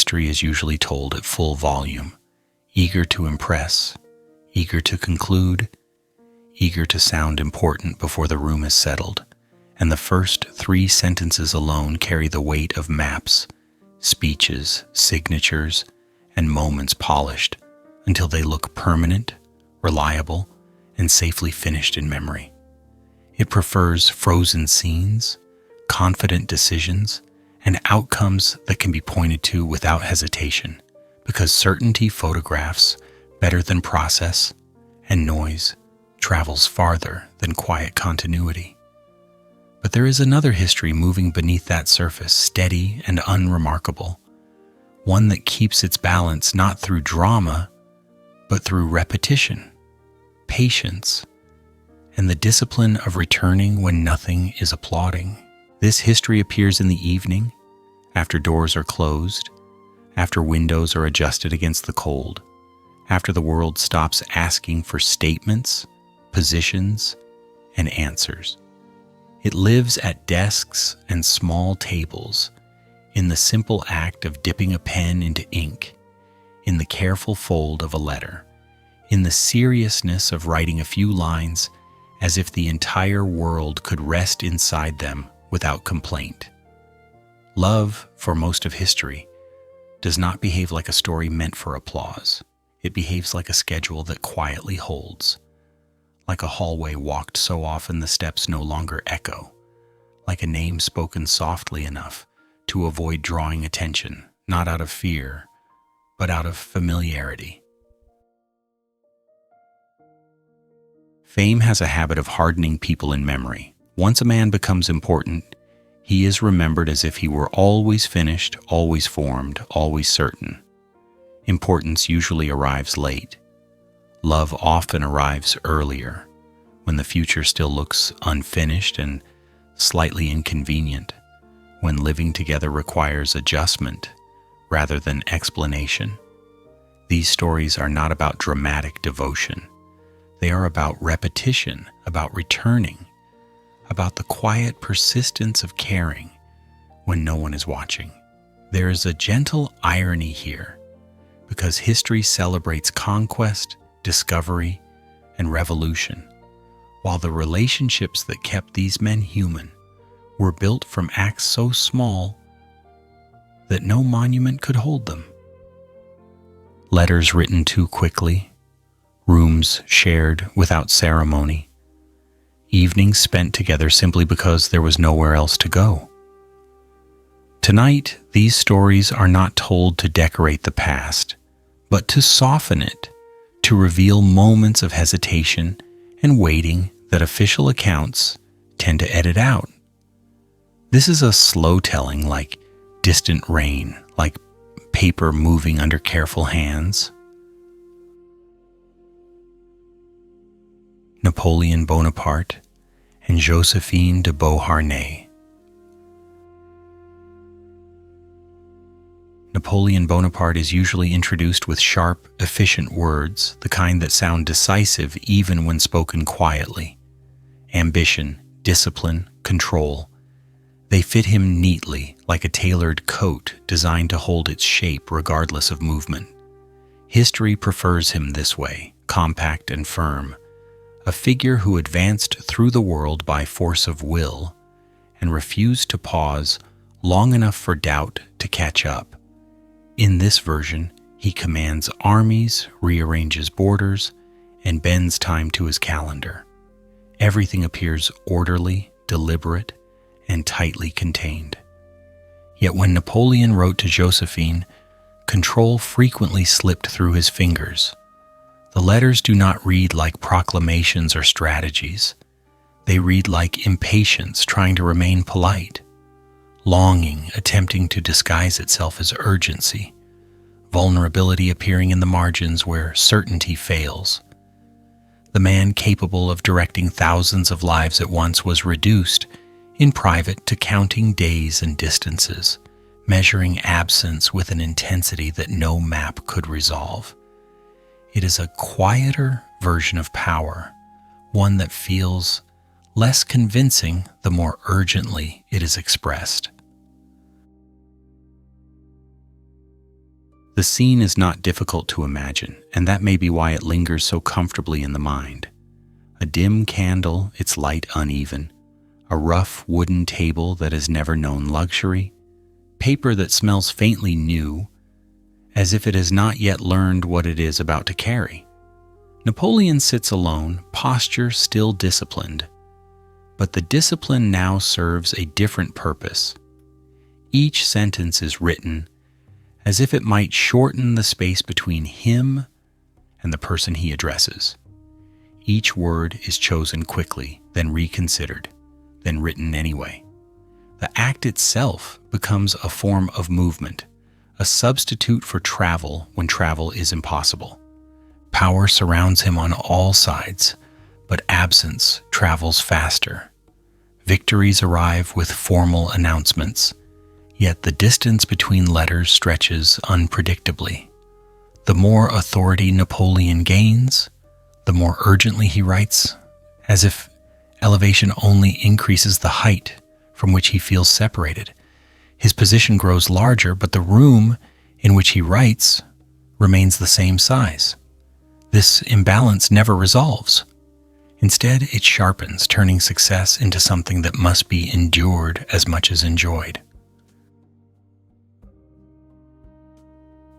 history is usually told at full volume, eager to impress, eager to conclude, eager to sound important before the room is settled, and the first 3 sentences alone carry the weight of maps, speeches, signatures, and moments polished until they look permanent, reliable, and safely finished in memory. It prefers frozen scenes, confident decisions, and outcomes that can be pointed to without hesitation, because certainty photographs better than process, and noise travels farther than quiet continuity. But there is another history moving beneath that surface, steady and unremarkable, one that keeps its balance not through drama, but through repetition, patience, and the discipline of returning when nothing is applauding. This history appears in the evening, after doors are closed, after windows are adjusted against the cold, after the world stops asking for statements, positions, and answers. It lives at desks and small tables, in the simple act of dipping a pen into ink, in the careful fold of a letter, in the seriousness of writing a few lines as if the entire world could rest inside them without complaint. Love, for most of history, does not behave like a story meant for applause. It behaves like a schedule that quietly holds, like a hallway walked so often the steps no longer echo, like a name spoken softly enough to avoid drawing attention, not out of fear, but out of familiarity. Fame has a habit of hardening people in memory. Once a man becomes important, he is remembered as if he were always finished, always formed, always certain. Importance usually arrives late. Love often arrives earlier, when the future still looks unfinished and slightly inconvenient, when living together requires adjustment rather than explanation. These stories are not about dramatic devotion. They are about repetition, about returning, about the quiet persistence of caring when no one is watching. There is a gentle irony here, because history celebrates conquest, discovery, and revolution, while the relationships that kept these men human were built from acts so small that no monument could hold them. Letters written too quickly, rooms shared without ceremony, evenings spent together simply because there was nowhere else to go. Tonight, these stories are not told to decorate the past, but to soften it, to reveal moments of hesitation and waiting that official accounts tend to edit out. This is a slow telling, like distant rain, like paper moving under careful hands. Napoleon Bonaparte and Joséphine de Beauharnais. Napoleon Bonaparte is usually introduced with sharp, efficient words, the kind that sound decisive even when spoken quietly. Ambition, discipline, control. They fit him neatly, like a tailored coat designed to hold its shape regardless of movement. History prefers him this way, compact and firm, a figure who advanced through the world by force of will and refused to pause long enough for doubt to catch up. In this version, he commands armies, rearranges borders, and bends time to his calendar. Everything appears orderly, deliberate, and tightly contained. Yet when Napoleon wrote to Joséphine, control frequently slipped through his fingers. The letters do not read like proclamations or strategies. They read like impatience trying to remain polite, longing attempting to disguise itself as urgency, vulnerability appearing in the margins where certainty fails. The man capable of directing thousands of lives at once was reduced in private to counting days and distances, measuring absence with an intensity that no map could resolve. It is a quieter version of power, one that feels less convincing the more urgently it is expressed. The scene is not difficult to imagine, and that may be why it lingers so comfortably in the mind. A dim candle, its light uneven, a rough wooden table that has never known luxury, paper that smells faintly new, as if it has not yet learned what it is about to carry. Napoleon sits alone, posture still disciplined, but the discipline now serves a different purpose. Each sentence is written as if it might shorten the space between him and the person he addresses. Each word is chosen quickly, then reconsidered, then written anyway. The act itself becomes a form of movement, a substitute for travel when travel is impossible. Power surrounds him on all sides, but absence travels faster. Victories arrive with formal announcements, yet the distance between letters stretches unpredictably. The more authority Napoleon gains, the more urgently he writes, as if elevation only increases the height from which he feels separated. His position grows larger, but the room in which he writes remains the same size. This imbalance never resolves. Instead, it sharpens, turning success into something that must be endured as much as enjoyed.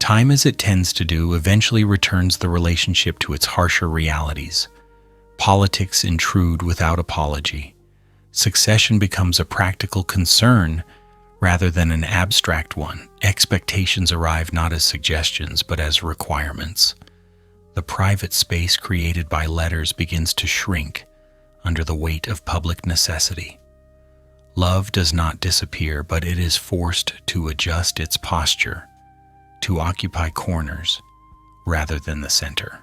Time, as it tends to do, eventually returns the relationship to its harsher realities. Politics intrude without apology. Succession becomes a practical concern rather than an abstract one. Expectations arrive not as suggestions, but as requirements. The private space created by letters begins to shrink under the weight of public necessity. Love does not disappear, but it is forced to adjust its posture, to occupy corners rather than the center.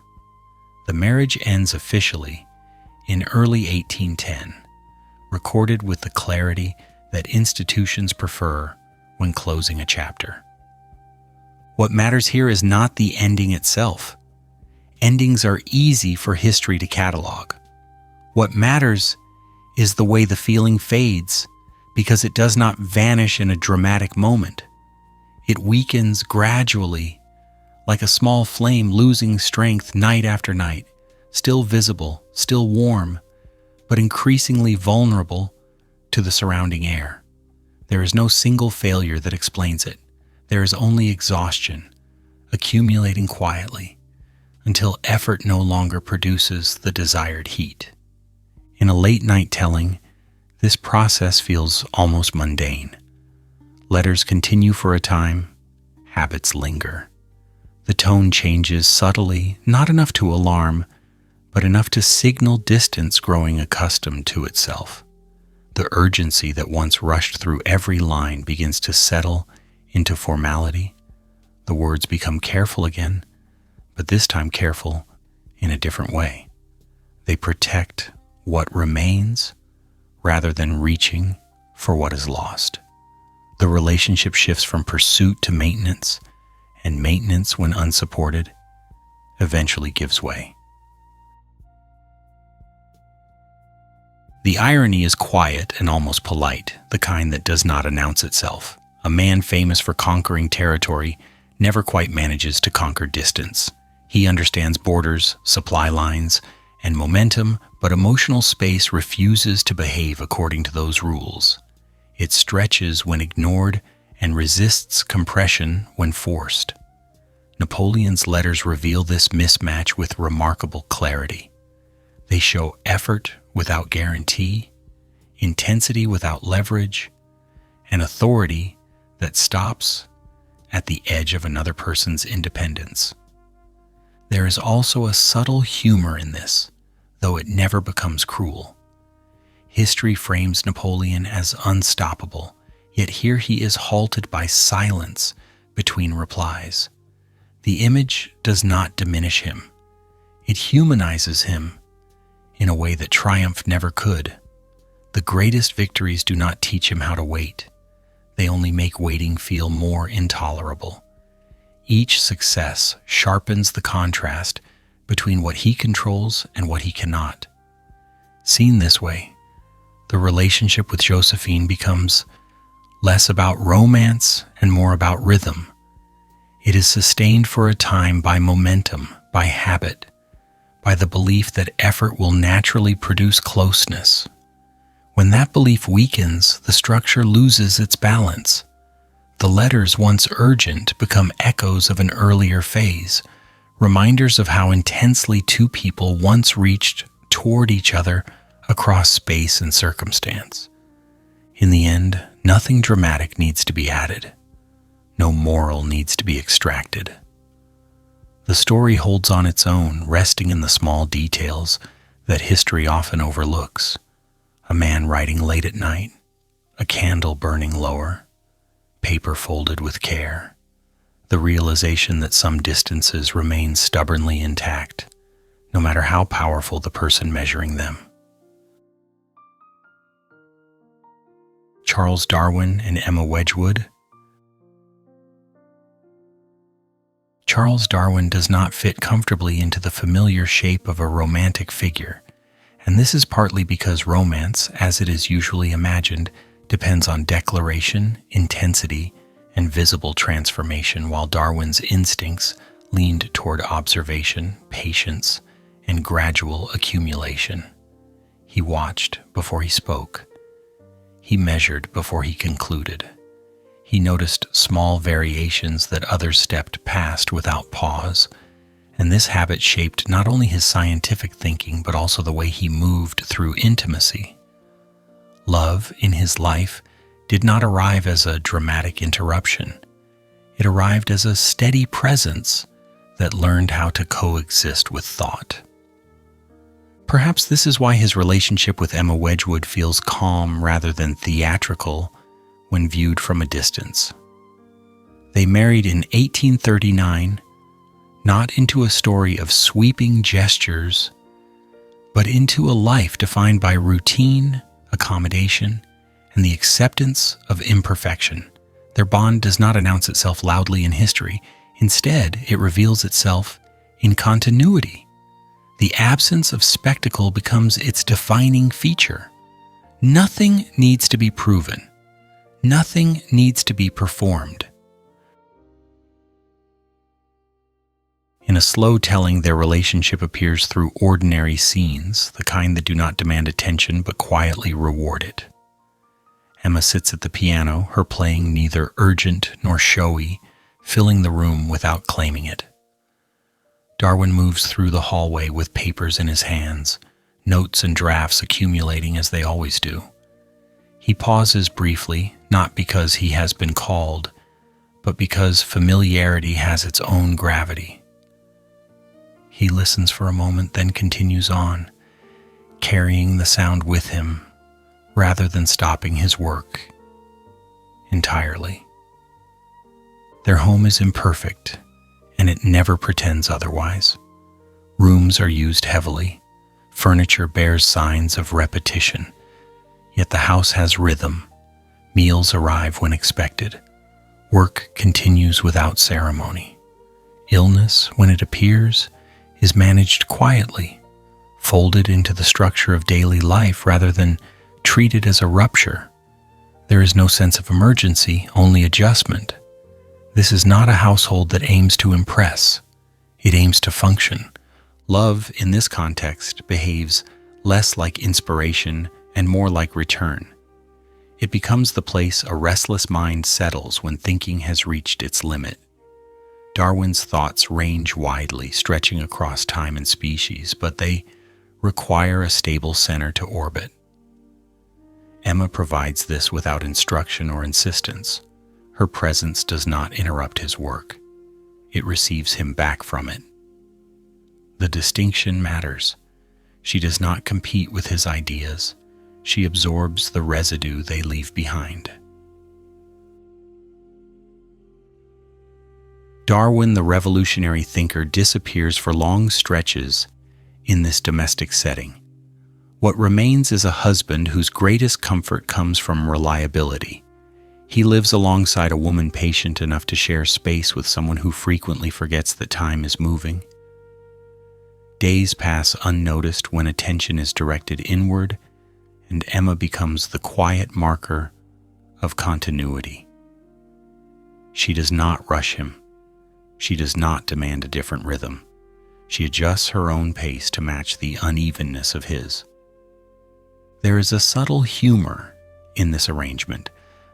The marriage ends officially in early 1810, recorded with the clarity that institutions prefer when closing a chapter. What matters here is not the ending itself. Endings are easy for history to catalog. What matters is the way the feeling fades, because it does not vanish in a dramatic moment. It weakens gradually, like a small flame losing strength night after night, still visible, still warm, but increasingly vulnerable to the surrounding air. There is no single failure that explains it. There is only exhaustion, accumulating quietly, until effort no longer produces the desired heat. In a late-night telling, this process feels almost mundane. Letters continue for a time, habits linger. The tone changes subtly, not enough to alarm, but enough to signal distance growing accustomed to itself. The urgency that once rushed through every line begins to settle into formality. The words become careful again, but this time careful in a different way. They protect what remains rather than reaching for what is lost. The relationship shifts from pursuit to maintenance, and maintenance, when unsupported, eventually gives way. The irony is quiet and almost polite, the kind that does not announce itself. A man famous for conquering territory never quite manages to conquer distance. He understands borders, supply lines, and momentum, but emotional space refuses to behave according to those rules. It stretches when ignored and resists compression when forced. Napoleon's letters reveal this mismatch with remarkable clarity. They show effort without guarantee, intensity without leverage, and authority that stops at the edge of another person's independence. There is also a subtle humor in this, though it never becomes cruel. History frames Napoleon as unstoppable, yet here he is halted by silence between replies. The image does not diminish him. It humanizes him in a way that triumph never could. The greatest victories do not teach him how to wait. They only make waiting feel more intolerable. Each success sharpens the contrast between what he controls and what he cannot. Seen this way, the relationship with Joséphine becomes less about romance and more about rhythm. It is sustained for a time by momentum, by habit, by the belief that effort will naturally produce closeness. When that belief weakens, the structure loses its balance. The letters, once urgent, become echoes of an earlier phase, reminders of how intensely two people once reached toward each other across space and circumstance. In the end, nothing dramatic needs to be added. No moral needs to be extracted. The story holds on its own, resting in the small details that history often overlooks. A man writing late at night, a candle burning lower, paper folded with care, the realization that some distances remain stubbornly intact, no matter how powerful the person measuring them. Charles Darwin and Emma Wedgwood. Charles Darwin does not fit comfortably into the familiar shape of a romantic figure, and this is partly because romance, as it is usually imagined, depends on declaration, intensity, and visible transformation, while Darwin's instincts leaned toward observation, patience, and gradual accumulation. He watched before he spoke. He measured before he concluded. He noticed small variations that others stepped past without pause, and this habit shaped not only his scientific thinking but also the way he moved through intimacy. Love in his life did not arrive as a dramatic interruption. It arrived as a steady presence that learned how to coexist with thought. Perhaps this is why his relationship with Emma Wedgwood feels calm rather than theatrical when viewed from a distance. They married in 1839, not into a story of sweeping gestures, but into a life defined by routine, accommodation, and the acceptance of imperfection. Their bond does not announce itself loudly in history. Instead, it reveals itself in continuity. The absence of spectacle becomes its defining feature. Nothing needs to be proven. Nothing needs to be performed. In a slow telling, their relationship appears through ordinary scenes, the kind that do not demand attention but quietly reward it. Emma sits at the piano, her playing neither urgent nor showy, filling the room without claiming it. Darwin moves through the hallway with papers in his hands, notes and drafts accumulating as they always do. He pauses briefly, not because he has been called, but because familiarity has its own gravity. He listens for a moment, then continues on, carrying the sound with him, rather than stopping his work entirely. Their home is imperfect, and it never pretends otherwise. Rooms are used heavily. Furniture bears signs of repetition. Yet the house has rhythm. Meals arrive when expected. Work continues without ceremony. Illness, when it appears, is managed quietly, folded into the structure of daily life rather than treated as a rupture. There is no sense of emergency, only adjustment. This is not a household that aims to impress. It aims to function. Love, in this context, behaves less like inspiration and more like return. It becomes the place a restless mind settles when thinking has reached its limit. Darwin's thoughts range widely, stretching across time and species, but they require a stable center to orbit. Emma provides this without instruction or insistence. Her presence does not interrupt his work. It receives him back from it. The distinction matters. She does not compete with his ideas. She absorbs the residue they leave behind. Darwin, the revolutionary thinker, disappears for long stretches in this domestic setting. What remains is a husband whose greatest comfort comes from reliability. He lives alongside a woman patient enough to share space with someone who frequently forgets that time is moving. Days pass unnoticed when attention is directed inward, and Emma becomes the quiet marker of continuity. She does not rush him, She does not demand a different rhythm. She adjusts her own pace to match the unevenness of his. There is a subtle humor in this arrangement,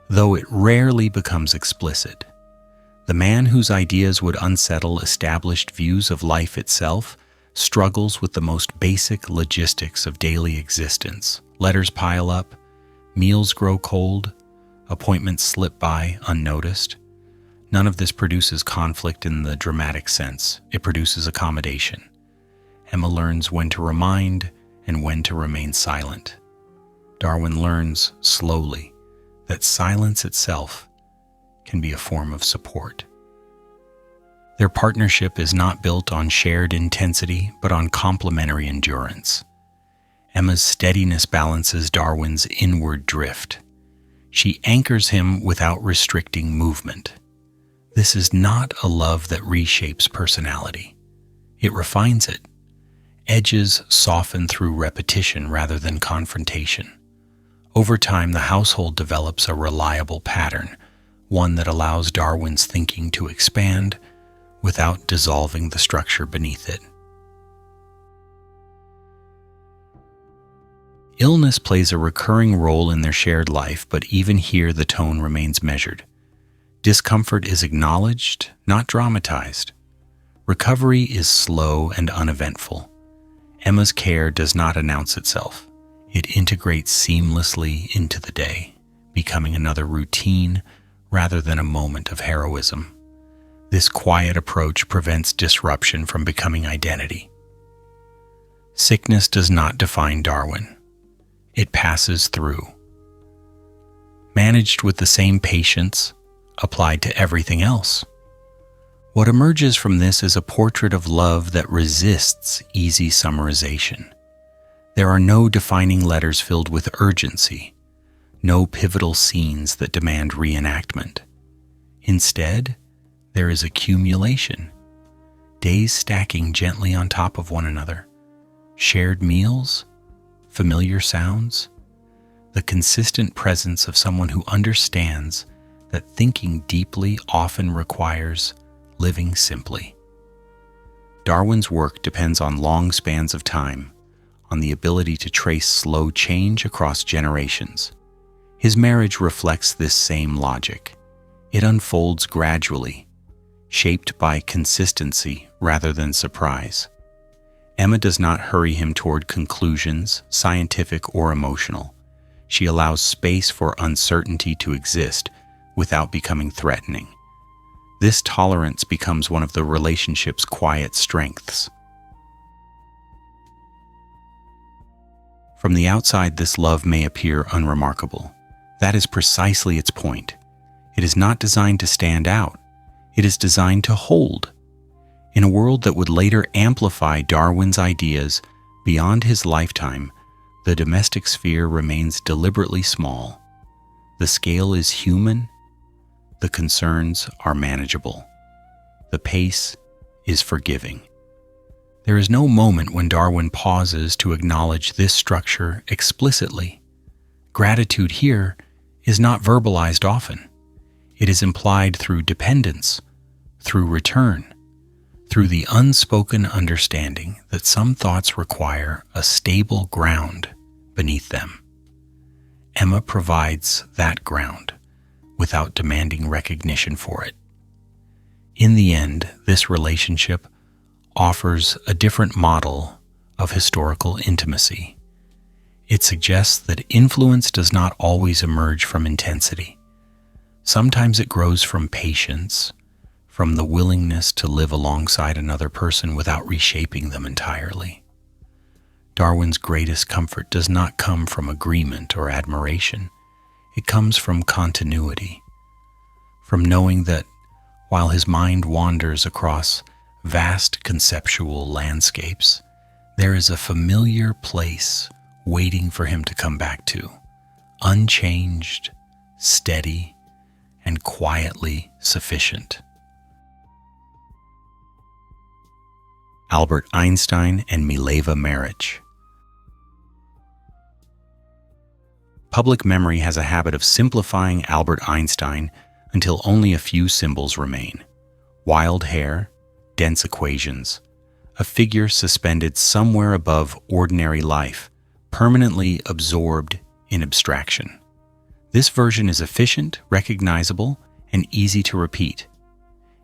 though it rarely becomes explicit. The man whose ideas would unsettle established views of life itself struggles with the most basic logistics of daily existence. Letters pile up, meals grow cold, appointments slip by unnoticed. None of this produces conflict in the dramatic sense. It produces accommodation. Emma learns when to remind and when to remain silent. Darwin learns slowly that silence itself can be a form of support. Their partnership is not built on shared intensity, but on complementary endurance. Emma's steadiness balances Darwin's inward drift. She anchors him without restricting movement. This is not a love that reshapes personality. It refines it. Edges soften through repetition rather than confrontation. Over time, the household develops a reliable pattern, one that allows Darwin's thinking to expand without dissolving the structure beneath it. Illness plays a recurring role in their shared life, but even here the tone remains measured. Discomfort is acknowledged, not dramatized. Recovery is slow and uneventful. Emma's care does not announce itself. It integrates seamlessly into the day, becoming another routine rather than a moment of heroism. This quiet approach prevents disruption from becoming identity. Sickness does not define Darwin. It passes through. Managed with the same patience, applied to everything else. What emerges from this is a portrait of love that resists easy summarization. There are no defining letters filled with urgency, no pivotal scenes that demand reenactment. Instead, there is accumulation, days stacking gently on top of one another, shared meals, familiar sounds, the consistent presence of someone who understands that thinking deeply often requires living simply. Darwin's work depends on long spans of time, on the ability to trace slow change across generations. His marriage reflects this same logic. It unfolds gradually, shaped by consistency rather than surprise. Emma does not hurry him toward conclusions, scientific or emotional. She allows space for uncertainty to exist without becoming threatening. This tolerance becomes one of the relationship's quiet strengths. From the outside, this love may appear unremarkable. That is precisely its point. It is not designed to stand out. It is designed to hold. In a world that would later amplify Darwin's ideas beyond his lifetime, the domestic sphere remains deliberately small. The scale is human. The concerns are manageable. The pace is forgiving. There is no moment when Darwin pauses to acknowledge this structure explicitly. Gratitude here is not verbalized often. It is implied through dependence, through return, through the unspoken understanding that some thoughts require a stable ground beneath them. Emma provides that ground without demanding recognition for it. In the end, this relationship offers a different model of historical intimacy. It suggests that influence does not always emerge from intensity. Sometimes it grows from patience, from the willingness to live alongside another person without reshaping them entirely. Darwin's greatest comfort does not come from agreement or admiration. It comes from continuity, from knowing that while his mind wanders across vast conceptual landscapes, there is a familiar place waiting for him to come back to, unchanged, steady, and quietly sufficient. Albert Einstein and Mileva Maric. Public memory has a habit of simplifying Albert Einstein until only a few symbols remain. Wild hair, dense equations, a figure suspended somewhere above ordinary life, permanently absorbed in abstraction. This version is efficient, recognizable, and easy to repeat.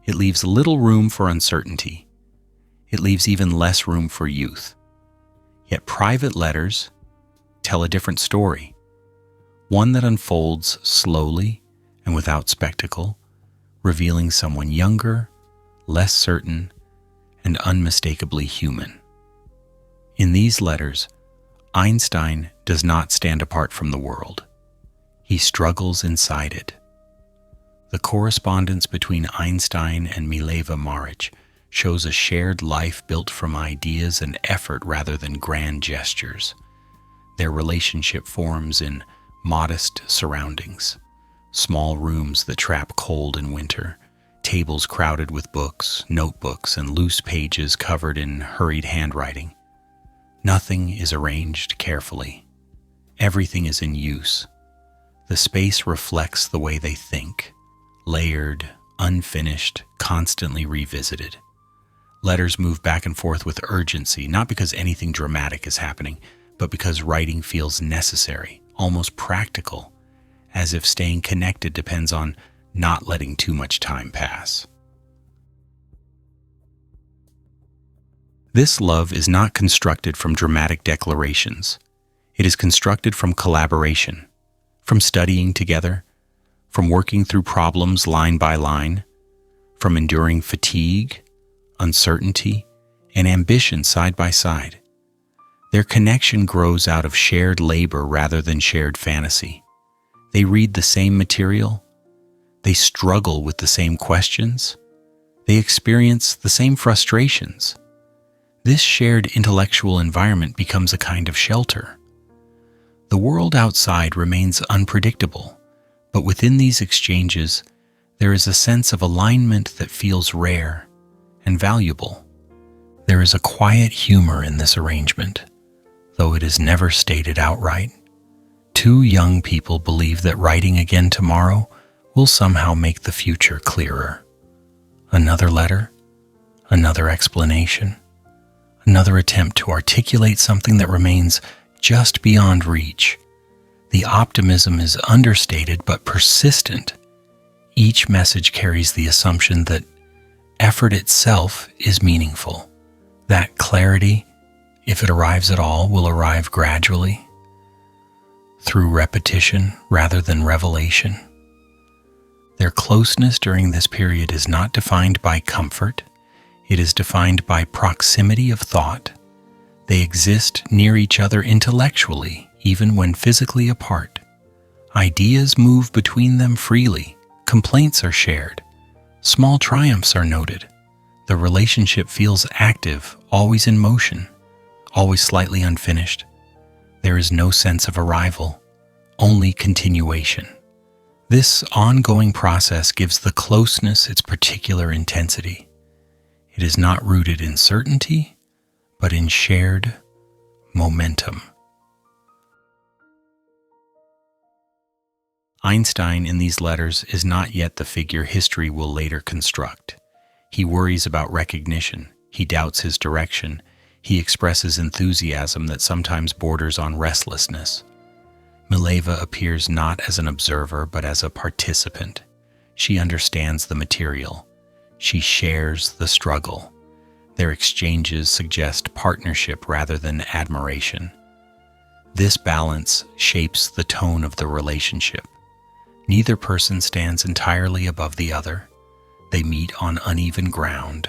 It leaves little room for uncertainty. It leaves even less room for youth. Yet private letters tell a different story, one that unfolds slowly and without spectacle, revealing someone younger, less certain, and unmistakably human. In these letters, Einstein does not stand apart from the world. He struggles inside it. The correspondence between Einstein and Mileva Maric shows a shared life built from ideas and effort rather than grand gestures. Their relationship forms in modest surroundings, small rooms that trap cold in winter, tables crowded with books, notebooks, and loose pages covered in hurried handwriting. Nothing is arranged carefully. Everything is in use. The space reflects the way they think, layered, unfinished, constantly revisited. Letters move back and forth with urgency, not because anything dramatic is happening, but because writing feels necessary, almost practical, as if staying connected depends on not letting too much time pass. This love is not constructed from dramatic declarations. It is constructed from collaboration, from studying together, from working through problems line by line, from enduring fatigue, uncertainty, and ambition side by side. Their connection grows out of shared labor rather than shared fantasy. They read the same material. They struggle with the same questions. They experience the same frustrations. This shared intellectual environment becomes a kind of shelter. The world outside remains unpredictable, but within these exchanges, there is a sense of alignment that feels rare and valuable. There is a quiet humor in this arrangement, though it is never stated outright. Two young people believe that writing again tomorrow will somehow make the future clearer. Another letter, another explanation, another attempt to articulate something that remains just beyond reach. The optimism is understated but persistent. Each message carries the assumption that effort itself is meaningful. That clarity, if it arrives at all, will arrive gradually, through repetition rather than revelation. Their closeness during this period is not defined by comfort. It is defined by proximity of thought. They exist near each other intellectually, even when physically apart. Ideas move between them freely. Complaints are shared. Small triumphs are noted. The relationship feels active, always in motion, always slightly unfinished. There is no sense of arrival, only continuation. This ongoing process gives the closeness its particular intensity. It is not rooted in certainty, but in shared momentum. Einstein in these letters is not yet the figure history will later construct. He worries about recognition. He doubts his direction. He expresses enthusiasm that sometimes borders on restlessness. Mileva appears not as an observer, but as a participant. She understands the material. She shares the struggle. Their exchanges suggest partnership rather than admiration. This balance shapes the tone of the relationship. Neither person stands entirely above the other. They meet on uneven ground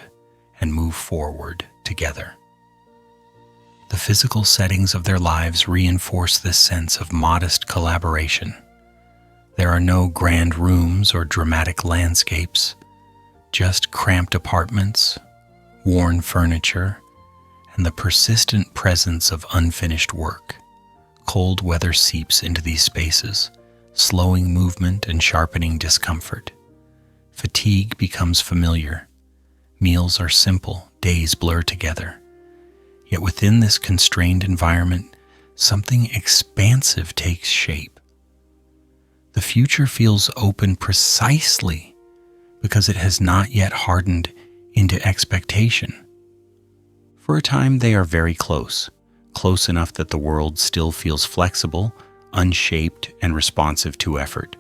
and move forward together. The physical settings of their lives reinforce this sense of modest collaboration. There are no grand rooms or dramatic landscapes, just cramped apartments, worn furniture, and the persistent presence of unfinished work. Cold weather seeps into these spaces, slowing movement and sharpening discomfort. Fatigue becomes familiar. Meals are simple, days blur together. Yet within this constrained environment, something expansive takes shape. The future feels open precisely because it has not yet hardened into expectation. For a time, they are very close, close enough that the world still feels flexible, unshaped, and responsive to effort.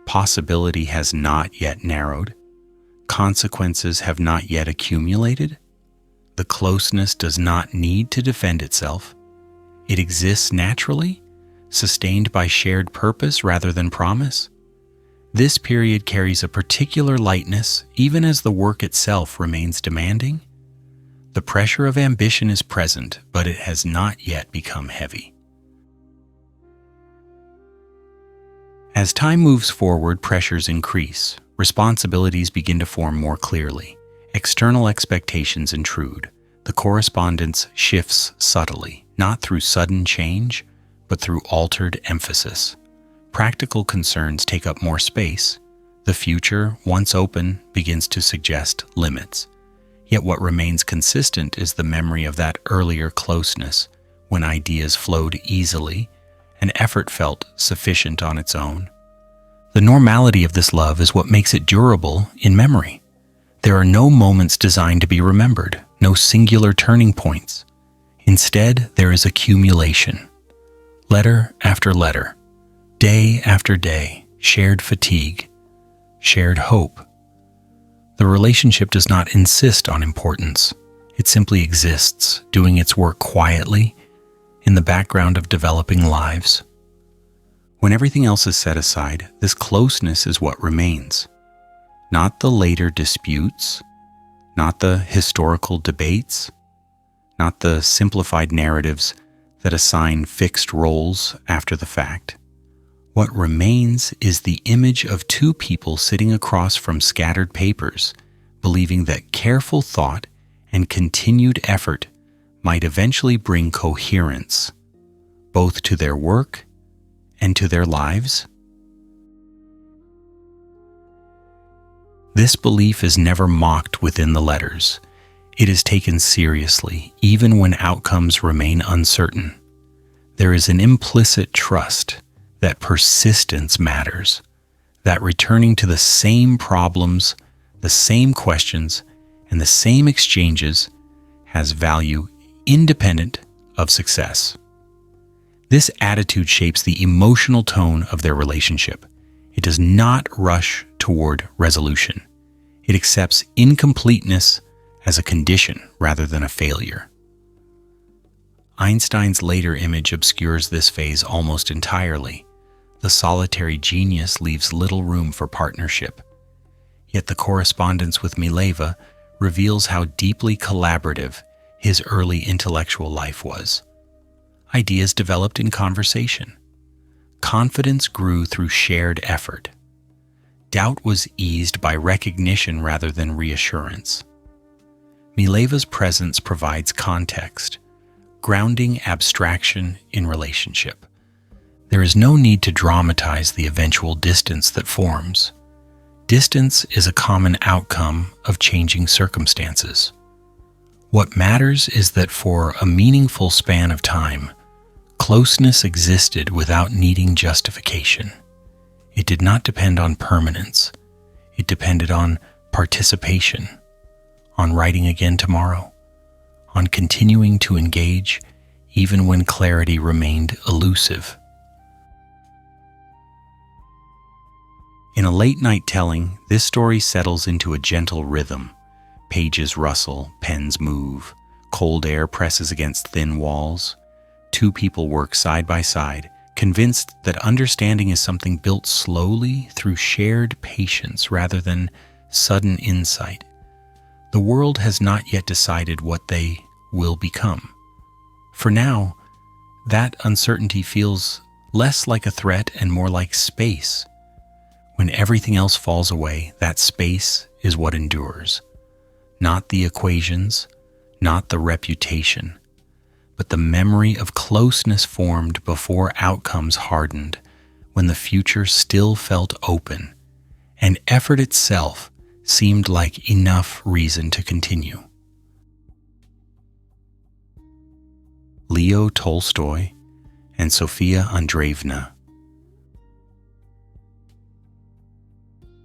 Possibility has not yet narrowed. Consequences have not yet accumulated. The closeness does not need to defend itself. It exists naturally, sustained by shared purpose rather than promise. This period carries a particular lightness, even as the work itself remains demanding. The pressure of ambition is present, but it has not yet become heavy. As time moves forward, pressures increase. Responsibilities begin to form more clearly. External expectations intrude. The correspondence shifts subtly, not through sudden change, but through altered emphasis. Practical concerns take up more space. The future, once open, begins to suggest limits. Yet what remains consistent is the memory of that earlier closeness, when ideas flowed easily and effort felt sufficient on its own. The normality of this love is what makes it durable in memory. There are no moments designed to be remembered, no singular turning points. Instead, there is accumulation. Letter after letter, day after day, shared fatigue, shared hope. The relationship does not insist on importance. It simply exists, doing its work quietly in the background of developing lives. When everything else is set aside, this closeness is what remains. Not the later disputes, not the historical debates, not the simplified narratives that assign fixed roles after the fact. What remains is the image of two people sitting across from scattered papers, believing that careful thought and continued effort might eventually bring coherence, both to their work and to their lives. This belief is never mocked within the letters. It is taken seriously, even when outcomes remain uncertain. There is an implicit trust that persistence matters, that returning to the same problems, the same questions, and the same exchanges has value independent of success. This attitude shapes the emotional tone of their relationship. It does not rush toward resolution. It accepts incompleteness as a condition rather than a failure. Einstein's later image obscures this phase almost entirely. The solitary genius leaves little room for partnership. Yet the correspondence with Mileva reveals how deeply collaborative his early intellectual life was. Ideas developed in conversation. Confidence grew through shared effort. Doubt was eased by recognition rather than reassurance. Mileva's presence provides context, grounding abstraction in relationship. There is no need to dramatize the eventual distance that forms. Distance is a common outcome of changing circumstances. What matters is that for a meaningful span of time, closeness existed without needing justification. It did not depend on permanence. It depended on participation, on writing again tomorrow, on continuing to engage even when clarity remained elusive. In a late-night telling, this story settles into a gentle rhythm. Pages rustle, pens move, cold air presses against thin walls. Two people work side by side, convinced that understanding is something built slowly through shared patience rather than sudden insight. The world has not yet decided what they will become. For now, that uncertainty feels less like a threat and more like space. When everything else falls away, that space is what endures. Not the equations, not the reputation, but the memory of closeness formed before outcomes hardened, when the future still felt open, and effort itself seemed like enough reason to continue. Leo Tolstoy and Sofia Andreevna.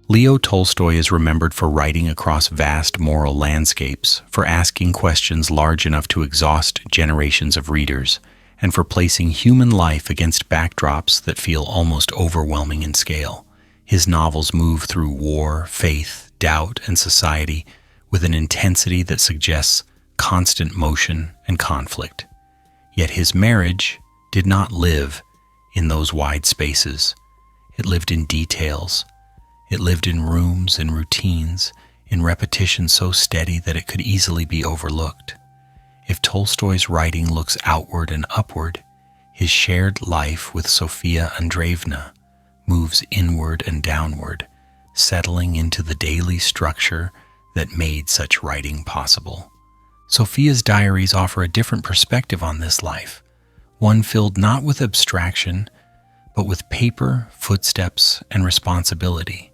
Leo Tolstoy is remembered for writing across vast moral landscapes, for asking questions large enough to exhaust generations of readers, and for placing human life against backdrops that feel almost overwhelming in scale. His novels move through war, faith, doubt, and society with an intensity that suggests constant motion and conflict. Yet his marriage did not live in those wide spaces. It lived in details. It lived in rooms and routines, in repetition so steady that it could easily be overlooked. If Tolstoy's writing looks outward and upward, his shared life with Sofia Andreevna moves inward and downward, settling into the daily structure that made such writing possible. Sofia's diaries offer a different perspective on this life, one filled not with abstraction, but with paper, footsteps, and responsibility.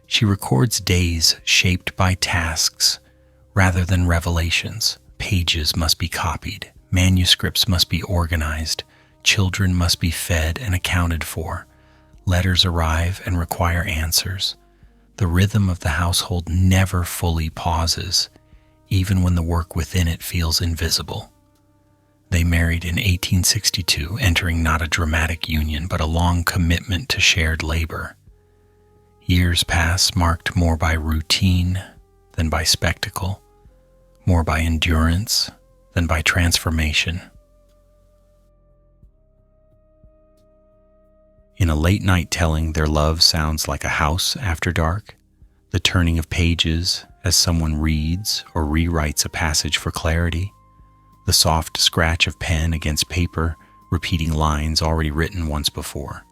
She records days shaped by tasks rather than revelations. Pages must be copied, manuscripts must be organized, children must be fed and accounted for, letters arrive and require answers. The rhythm of the household never fully pauses, even when the work within it feels invisible. They married in 1862, entering not a dramatic union, but a long commitment to shared labor. Years pass, marked more by routine than by spectacle, more by endurance than by transformation. In a late-night telling, their love sounds like a house after dark, the turning of pages as someone reads or rewrites a passage for clarity, the soft scratch of pen against paper, repeating lines already written once before.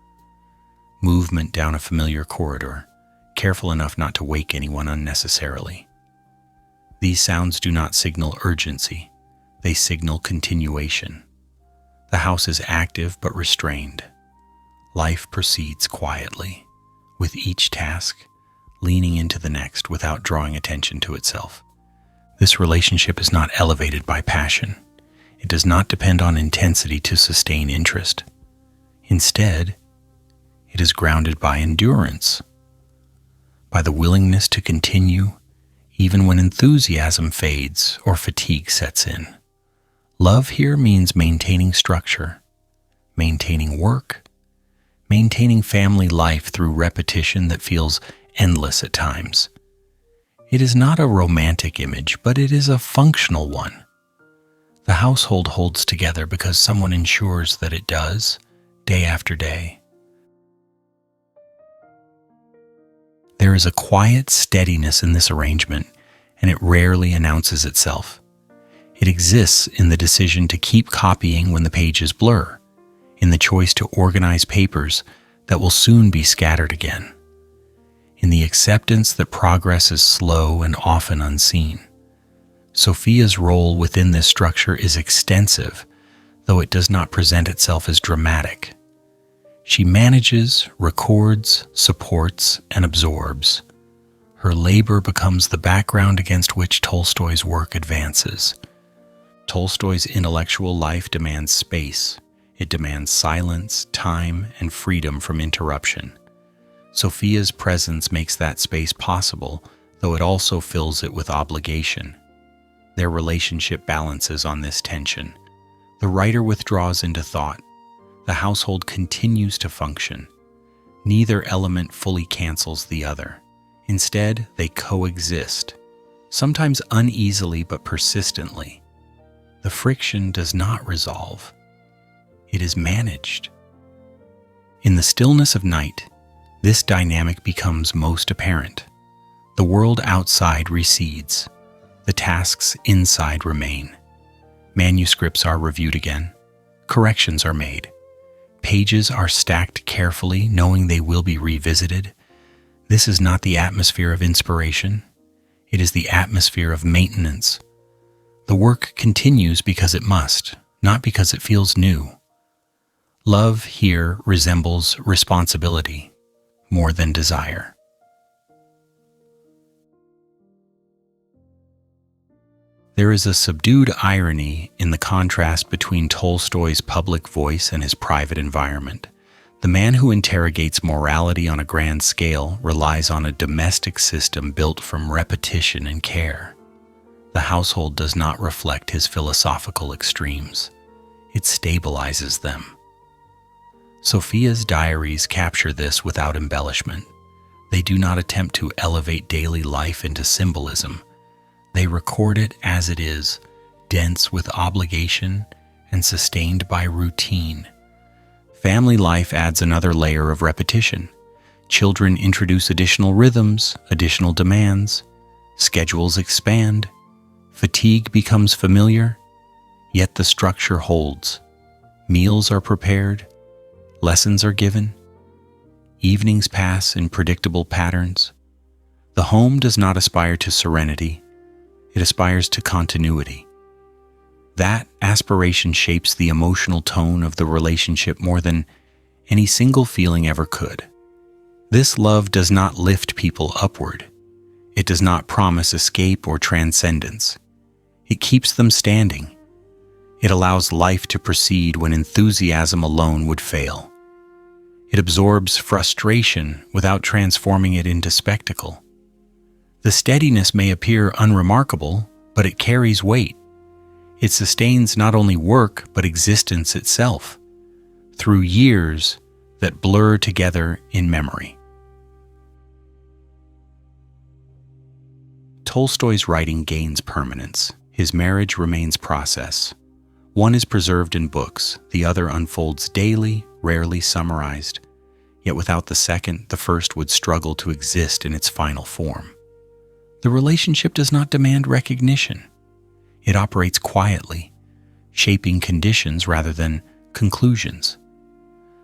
Movement down a familiar corridor, careful enough not to wake anyone unnecessarily. These sounds do not signal urgency, they signal continuation. The house is active but restrained. Life proceeds quietly, with each task leaning into the next without drawing attention to itself. This relationship is not elevated by passion. It does not depend on intensity to sustain interest. Instead, it is grounded by endurance, by the willingness to continue even when enthusiasm fades or fatigue sets in. Love here means maintaining structure, maintaining work, maintaining family life through repetition that feels endless at times. It is not a romantic image, but it is a functional one. The household holds together because someone ensures that it does, day after day. There is a quiet steadiness in this arrangement, and it rarely announces itself. It exists in the decision to keep copying when the pages blur, in the choice to organize papers that will soon be scattered again, in the acceptance that progress is slow and often unseen. Sofia's role within this structure is extensive, though it does not present itself as dramatic. She manages, records, supports, and absorbs. Her labor becomes the background against which Tolstoy's work advances. Tolstoy's intellectual life demands space. It demands silence, time, and freedom from interruption. Sofia's presence makes that space possible, though it also fills it with obligation. Their relationship balances on this tension. The writer withdraws into thought. The household continues to function. Neither element fully cancels the other. Instead, they coexist, sometimes uneasily but persistently. The friction does not resolve. It is managed. In the stillness of night, this dynamic becomes most apparent. The world outside recedes. The tasks inside remain. Manuscripts are reviewed again. Corrections are made. Pages are stacked carefully, knowing they will be revisited. This is not the atmosphere of inspiration. It is the atmosphere of maintenance. The work continues because it must, not because it feels new. Love here resembles responsibility more than desire. There is a subdued irony in the contrast between Tolstoy's public voice and his private environment. The man who interrogates morality on a grand scale relies on a domestic system built from repetition and care. The household does not reflect his philosophical extremes. It stabilizes them. Sofia's diaries capture this without embellishment. They do not attempt to elevate daily life into symbolism. They record it as it is, dense with obligation and sustained by routine. Family life adds another layer of repetition. Children introduce additional rhythms, additional demands. Schedules expand. Fatigue becomes familiar, yet the structure holds. Meals are prepared. Lessons are given. Evenings pass in predictable patterns. The home does not aspire to serenity. It aspires to continuity. That aspiration shapes the emotional tone of the relationship more than any single feeling ever could. This love does not lift people upward. It does not promise escape or transcendence. It keeps them standing. It allows life to proceed when enthusiasm alone would fail. It absorbs frustration without transforming it into spectacle. The steadiness may appear unremarkable, but it carries weight. It sustains not only work, but existence itself, through years that blur together in memory. Tolstoy's writing gains permanence. His marriage remains process. One is preserved in books, the other unfolds daily, rarely summarized. Yet without the second, the first would struggle to exist in its final form. The relationship does not demand recognition. It operates quietly, shaping conditions rather than conclusions.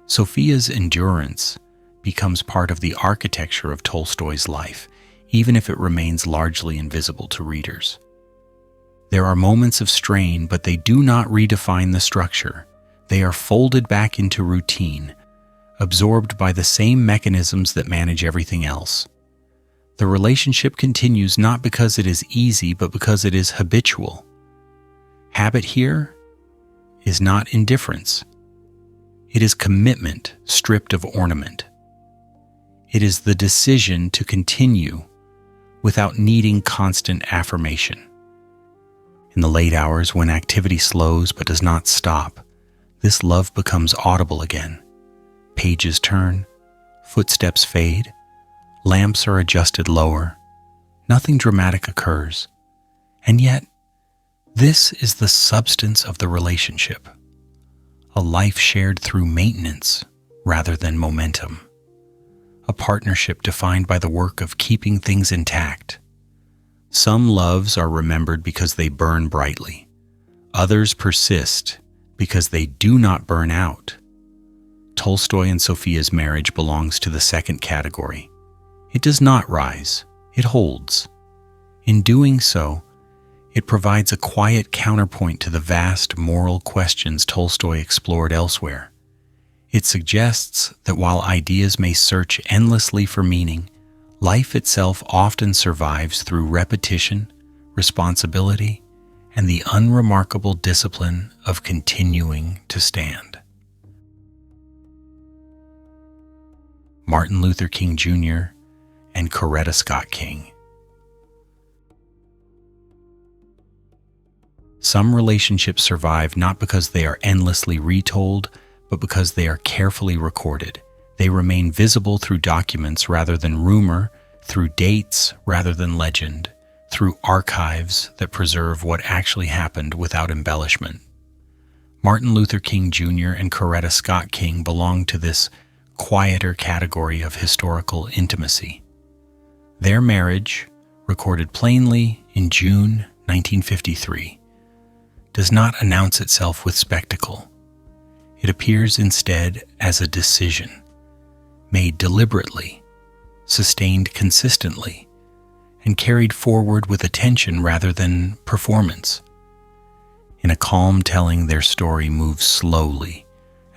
Sofia's endurance becomes part of the architecture of Tolstoy's life, even if it remains largely invisible to readers. There are moments of strain, but they do not redefine the structure. They are folded back into routine, absorbed by the same mechanisms that manage everything else. The relationship continues not because it is easy, but because it is habitual. Habit here is not indifference. It is commitment stripped of ornament. It is the decision to continue without needing constant affirmation. In the late hours when activity slows but does not stop, this love becomes audible again. Pages turn, footsteps fade, lamps are adjusted lower. Nothing dramatic occurs. And yet, this is the substance of the relationship. A life shared through maintenance rather than momentum. A partnership defined by the work of keeping things intact. Some loves are remembered because they burn brightly. Others persist because they do not burn out. Tolstoy and Sofia's marriage belongs to the second category. It does not rise, it holds. In doing so, it provides a quiet counterpoint to the vast moral questions Tolstoy explored elsewhere. It suggests that while ideas may search endlessly for meaning, life itself often survives through repetition, responsibility, and the unremarkable discipline of continuing to stand. Martin Luther King Jr. and Coretta Scott King. Some relationships survive not because they are endlessly retold, but because they are carefully recorded. They remain visible through documents rather than rumor, through dates rather than legend, through archives that preserve what actually happened without embellishment. Martin Luther King Jr. and Coretta Scott King belong to this quieter category of historical intimacy. Their marriage, recorded plainly in June 1953, does not announce itself with spectacle. It appears instead as a decision, made deliberately, sustained consistently, and carried forward with attention rather than performance. In a calm telling, their story moves slowly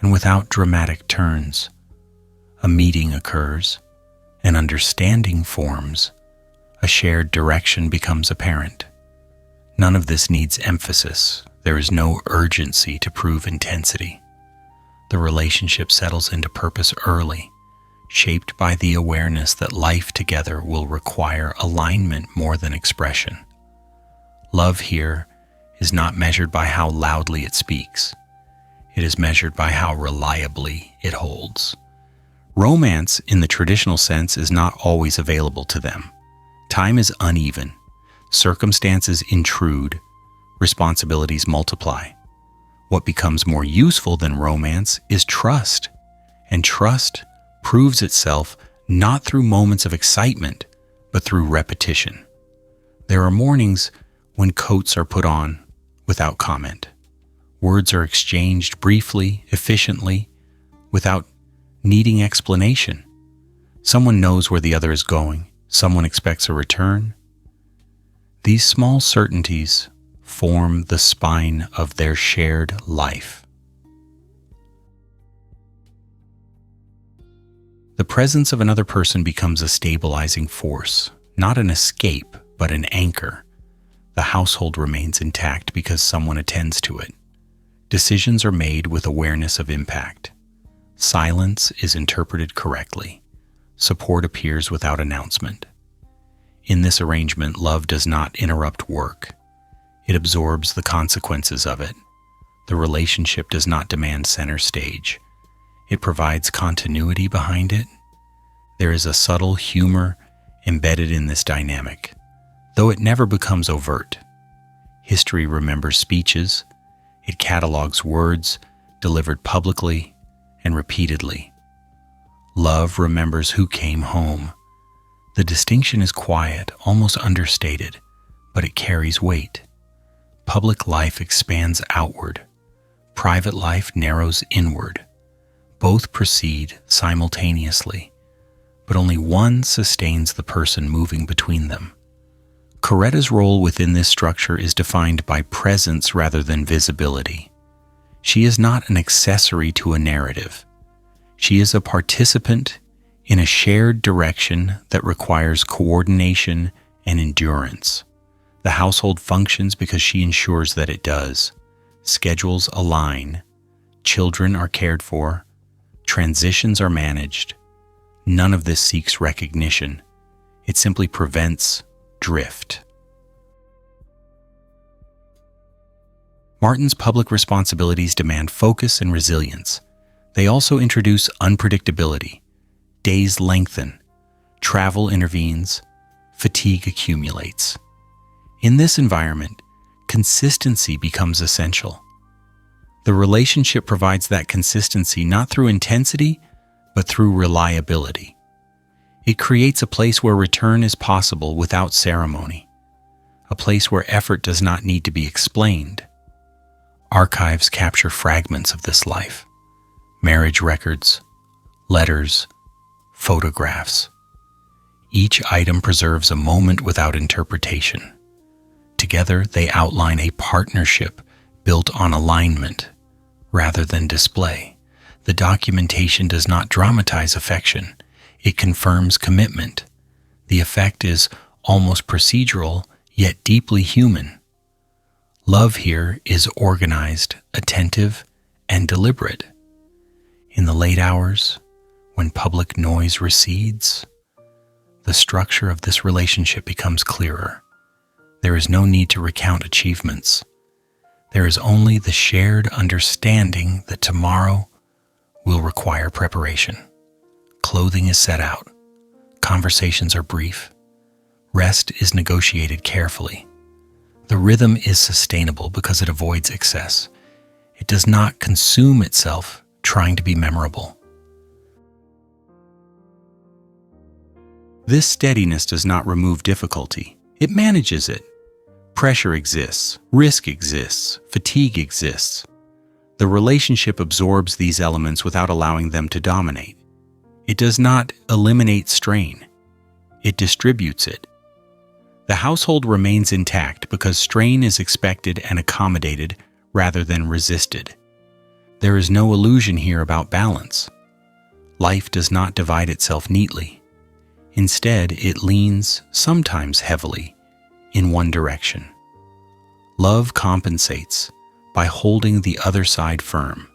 and without dramatic turns. A meeting occurs, an understanding forms, a shared direction becomes apparent. None of this needs emphasis. There is no urgency to prove intensity. The relationship settles into purpose early, shaped by the awareness that life together will require alignment more than expression. Love here is not measured by how loudly it speaks. It is measured by how reliably it holds. Romance, in the traditional sense, is not always available to them. Time is uneven. Circumstances intrude. Responsibilities multiply. What becomes more useful than romance is trust. And trust proves itself not through moments of excitement, but through repetition. There are mornings when coats are put on without comment. Words are exchanged briefly, efficiently, without needing explanation. Someone knows where the other is going. Someone expects a return. These small certainties form the spine of their shared life. The presence of another person becomes a stabilizing force, not an escape, but an anchor. The household remains intact because someone attends to it. Decisions are made with awareness of impact. Silence is interpreted correctly. Support appears without announcement. In this arrangement, love does not interrupt work. It absorbs the consequences of it. The relationship does not demand center stage. It provides continuity behind it. There is a subtle humor embedded in this dynamic, though it never becomes overt. History remembers speeches. It catalogs words delivered publicly and repeatedly. Love remembers who came home. The distinction is quiet, almost understated, but it carries weight. Public life expands outward. Private life narrows inward. Both proceed simultaneously, but only one sustains the person moving between them. Coretta's role within this structure is defined by presence rather than visibility. She is not an accessory to a narrative. She is a participant in a shared direction that requires coordination and endurance. The household functions because she ensures that it does. Schedules align. Children are cared for. Transitions are managed. None of this seeks recognition. It simply prevents drift. Martin's public responsibilities demand focus and resilience. They also introduce unpredictability. Days lengthen. Travel intervenes. Fatigue accumulates. In this environment, consistency becomes essential. The relationship provides that consistency not through intensity, but through reliability. It creates a place where return is possible without ceremony, a place where effort does not need to be explained. Archives capture fragments of this life: marriage records, letters, photographs. Each item preserves a moment without interpretation. Together, they outline a partnership built on alignment rather than display. The documentation does not dramatize affection. It confirms commitment. The effect is almost procedural, yet deeply human. Love here is organized, attentive, and deliberate. In the late hours, when public noise recedes, the structure of this relationship becomes clearer. There is no need to recount achievements. There is only the shared understanding that tomorrow will require preparation. Clothing is set out. Conversations are brief. Rest is negotiated carefully. The rhythm is sustainable because it avoids excess. It does not consume itself trying to be memorable. This steadiness does not remove difficulty. It manages it. Pressure exists, risk exists, fatigue exists. The relationship absorbs these elements without allowing them to dominate. It does not eliminate strain. It distributes it. The household remains intact because strain is expected and accommodated rather than resisted. There is no illusion here about balance. Life does not divide itself neatly. Instead, it leans, sometimes heavily, in one direction. Love compensates by holding the other side firm.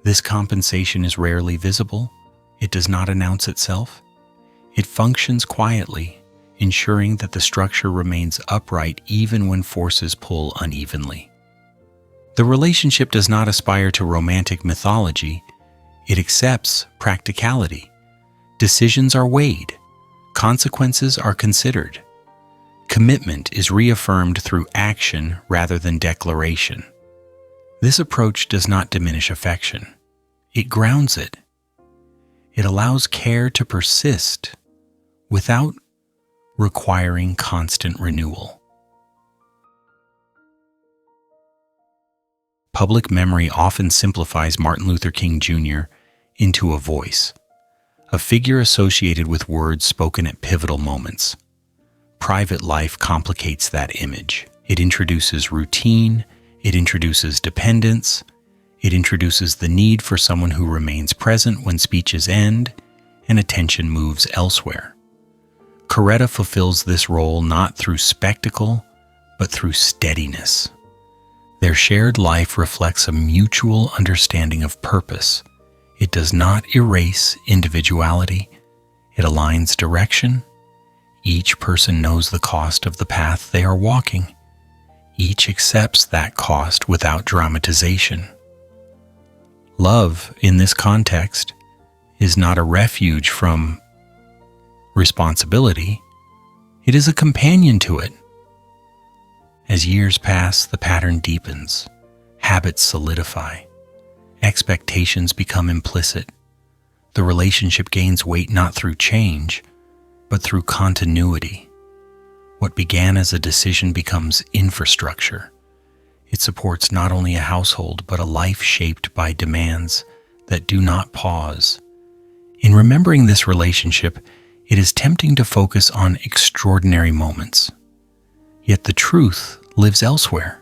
This compensation is rarely visible. It does not announce itself. It functions quietly, ensuring that the structure remains upright even when forces pull unevenly. The relationship does not aspire to romantic mythology. It accepts practicality. Decisions are weighed. Consequences are considered. Commitment is reaffirmed through action rather than declaration. This approach does not diminish affection. It grounds it. It allows care to persist without requiring constant renewal. Public memory often simplifies Martin Luther King Jr. into a voice, a figure associated with words spoken at pivotal moments. Private life complicates that image. It introduces routine, it introduces dependence, it introduces the need for someone who remains present when speeches end and attention moves elsewhere. Coretta fulfills this role not through spectacle, but through steadiness. Their shared life reflects a mutual understanding of purpose. It does not erase individuality. It aligns direction. Each person knows the cost of the path they are walking. Each accepts that cost without dramatization. Love, in this context, is not a refuge from responsibility. It is a companion to it. As years pass, the pattern deepens. Habits solidify. Expectations become implicit. The relationship gains weight not through change, but through continuity. What began as a decision becomes infrastructure. It supports not only a household, but a life shaped by demands that do not pause. In remembering this relationship, it is tempting to focus on extraordinary moments. Yet the truth lives elsewhere.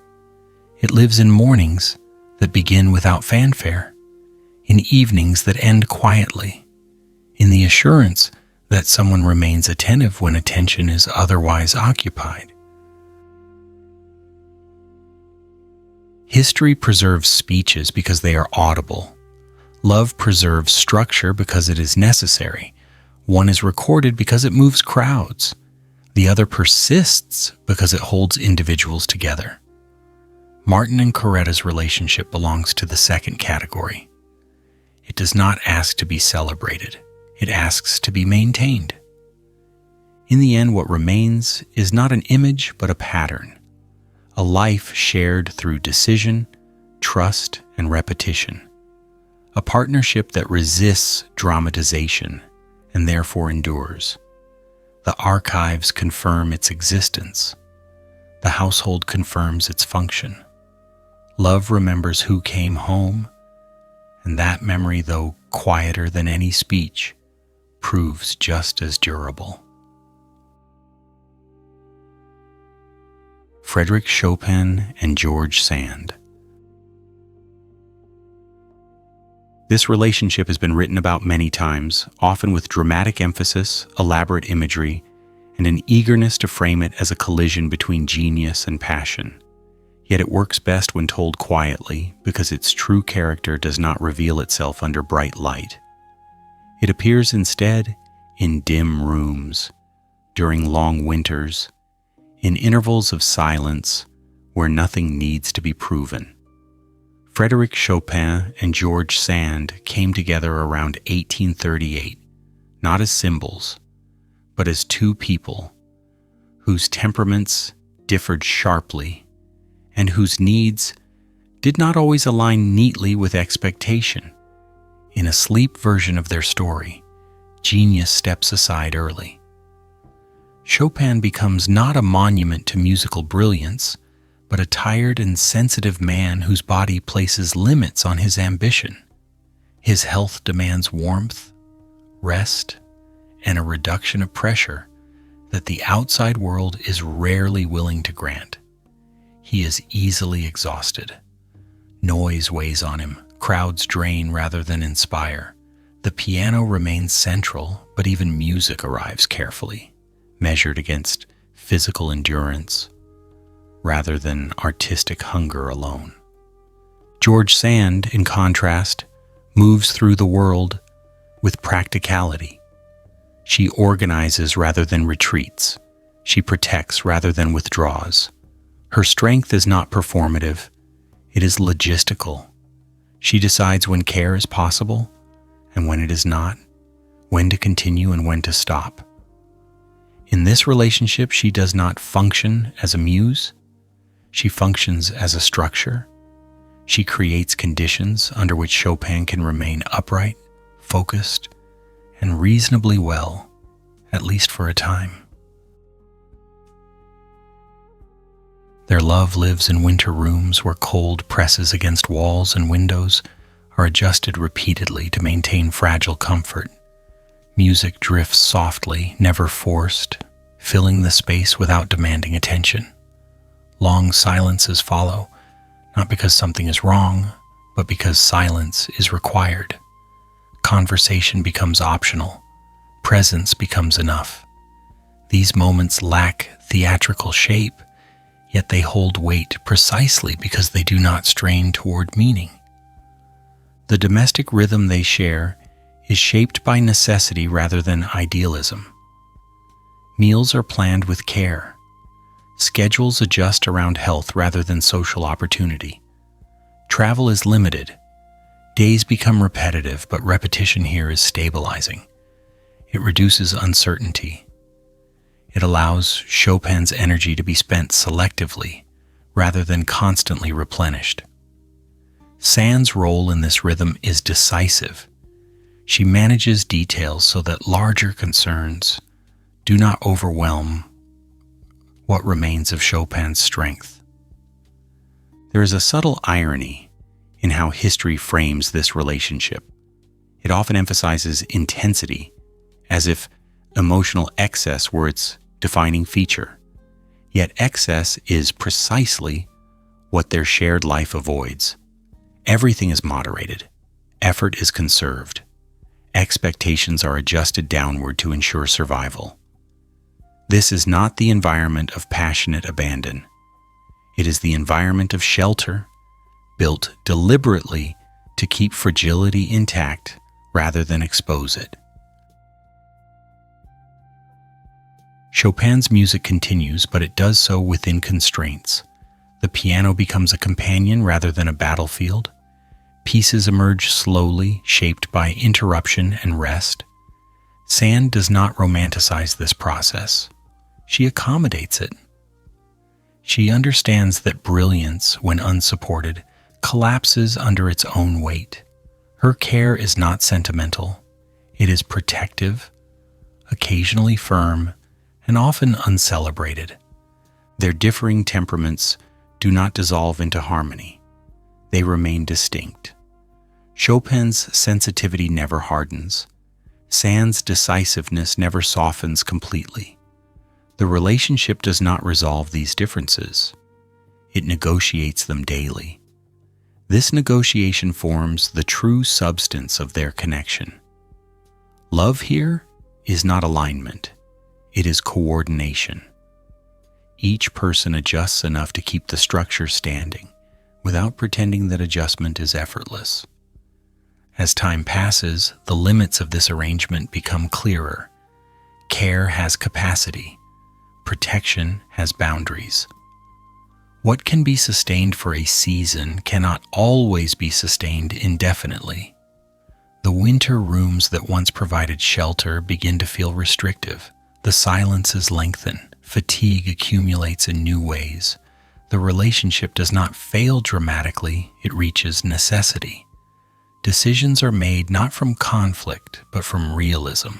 It lives in mornings that begin without fanfare, in evenings that end quietly, in the assurance that someone remains attentive when attention is otherwise occupied. History preserves speeches because they are audible. Love preserves structure because it is necessary. One is recorded because it moves crowds. The other persists because it holds individuals together. Martin and Coretta's relationship belongs to the second category. It does not ask to be celebrated. It asks to be maintained. In the end, what remains is not an image, but a pattern. A life shared through decision, trust, and repetition. A partnership that resists dramatization and therefore endures. The archives confirm its existence. The household confirms its function. Love remembers who came home, and that memory, though quieter than any speech, proves just as durable. Frederic Chopin and George Sand. This relationship has been written about many times, often with dramatic emphasis, elaborate imagery, and an eagerness to frame it as a collision between genius and passion. Yet it works best when told quietly, because its true character does not reveal itself under bright light. It appears instead in dim rooms, during long winters, in intervals of silence where nothing needs to be proven. Frederic Chopin and George Sand came together around 1838, not as symbols, but as two people whose temperaments differed sharply and whose needs did not always align neatly with expectation. In a sleep version of their story, genius steps aside early. Chopin becomes not a monument to musical brilliance, but a tired and sensitive man whose body places limits on his ambition. His health demands warmth, rest, and a reduction of pressure that the outside world is rarely willing to grant. He is easily exhausted. Noise weighs on him, crowds drain rather than inspire. The piano remains central, but even music arrives carefully, measured against physical endurance rather than artistic hunger alone. George Sand, in contrast, moves through the world with practicality. She organizes rather than retreats. She protects rather than withdraws. Her strength is not performative, it is logistical. She decides when care is possible and when it is not, when to continue and when to stop. In this relationship, she does not function as a muse. She functions as a structure. She creates conditions under which Chopin can remain upright, focused, and reasonably well, at least for a time. Their love lives in winter rooms where cold presses against walls and windows are adjusted repeatedly to maintain fragile comfort. Music drifts softly, never forced, filling the space without demanding attention. Long silences follow, not because something is wrong, but because silence is required. Conversation becomes optional. Presence becomes enough. These moments lack theatrical shape, yet they hold weight precisely because they do not strain toward meaning. The domestic rhythm they share is shaped by necessity rather than idealism. Meals are planned with care. Schedules adjust around health rather than social opportunity. Travel is limited. Days become repetitive, but repetition here is stabilizing. It reduces uncertainty. It allows Chopin's energy to be spent selectively rather than constantly replenished. Sand's role in this rhythm is decisive. She manages details so that larger concerns do not overwhelm what remains of Chopin's strength. There is a subtle irony in how history frames this relationship. It often emphasizes intensity, as if emotional excess were its defining feature. Yet excess is precisely what their shared life avoids. Everything is moderated. Effort is conserved. Expectations are adjusted downward to ensure survival. This is not the environment of passionate abandon. It is the environment of shelter, built deliberately to keep fragility intact rather than expose it. Chopin's music continues, but it does so within constraints. The piano becomes a companion rather than a battlefield. Pieces emerge slowly, shaped by interruption and rest. Sand does not romanticize this process. She accommodates it. She understands that brilliance, when unsupported, collapses under its own weight. Her care is not sentimental. It is protective, occasionally firm, and often uncelebrated. Their differing temperaments do not dissolve into harmony. They remain distinct. Chopin's sensitivity never hardens. Sand's decisiveness never softens completely. The relationship does not resolve these differences. It negotiates them daily. This negotiation forms the true substance of their connection. Love here is not alignment. It is coordination. Each person adjusts enough to keep the structure standing, without pretending that adjustment is effortless. As time passes, the limits of this arrangement become clearer. Care has capacity. Protection has boundaries. What can be sustained for a season cannot always be sustained indefinitely. The winter rooms that once provided shelter begin to feel restrictive. The silences lengthen. Fatigue accumulates in new ways. The relationship does not fail dramatically, it reaches necessity. Decisions are made not from conflict, but from realism.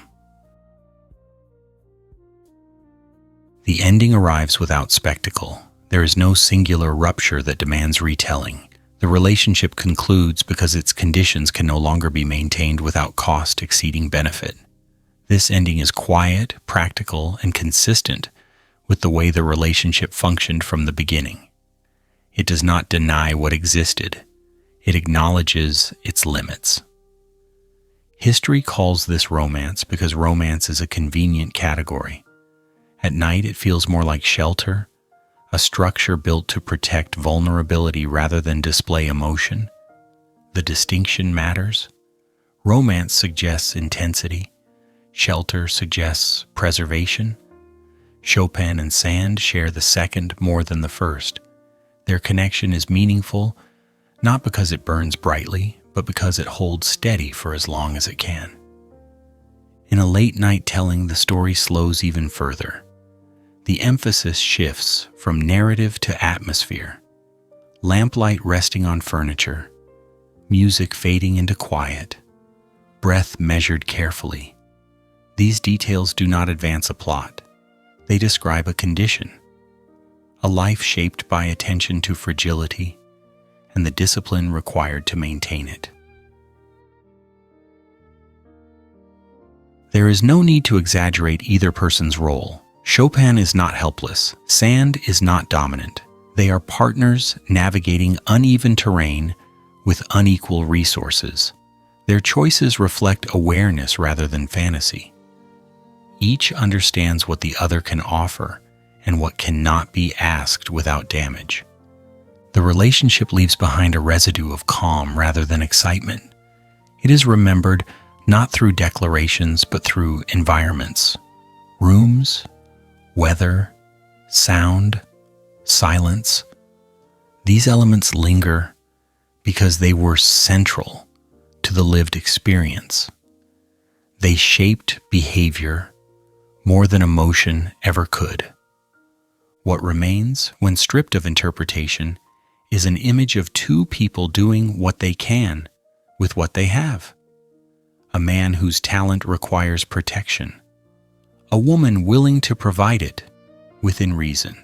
The ending arrives without spectacle. There is no singular rupture that demands retelling. The relationship concludes because its conditions can no longer be maintained without cost exceeding benefit. This ending is quiet, practical, and consistent with the way the relationship functioned from the beginning. It does not deny what existed. It acknowledges its limits. History calls this romance because romance is a convenient category. At night, it feels more like shelter, a structure built to protect vulnerability rather than display emotion. The distinction matters. Romance suggests intensity. Shelter suggests preservation. Chopin and sand share the second more than the first. Their connection is meaningful, not because it burns brightly, but because it holds steady for as long as it can. In a late-night telling, the story slows even further. The emphasis shifts from narrative to atmosphere. Lamplight resting on furniture, music fading into quiet, breath measured carefully. These details do not advance a plot. They describe a condition, a life shaped by attention to fragility and the discipline required to maintain it. There is no need to exaggerate either person's role. Chopin is not helpless. Sand is not dominant. They are partners navigating uneven terrain with unequal resources. Their choices reflect awareness rather than fantasy. Each understands what the other can offer and what cannot be asked without damage. The relationship leaves behind a residue of calm rather than excitement. It is remembered not through declarations but through environments, rooms, weather, sound, silence. These elements linger because they were central to the lived experience. They shaped behavior more than emotion ever could. What remains, when stripped of interpretation, is an image of two people doing what they can with what they have. A man whose talent requires protection. A woman willing to provide it within reason.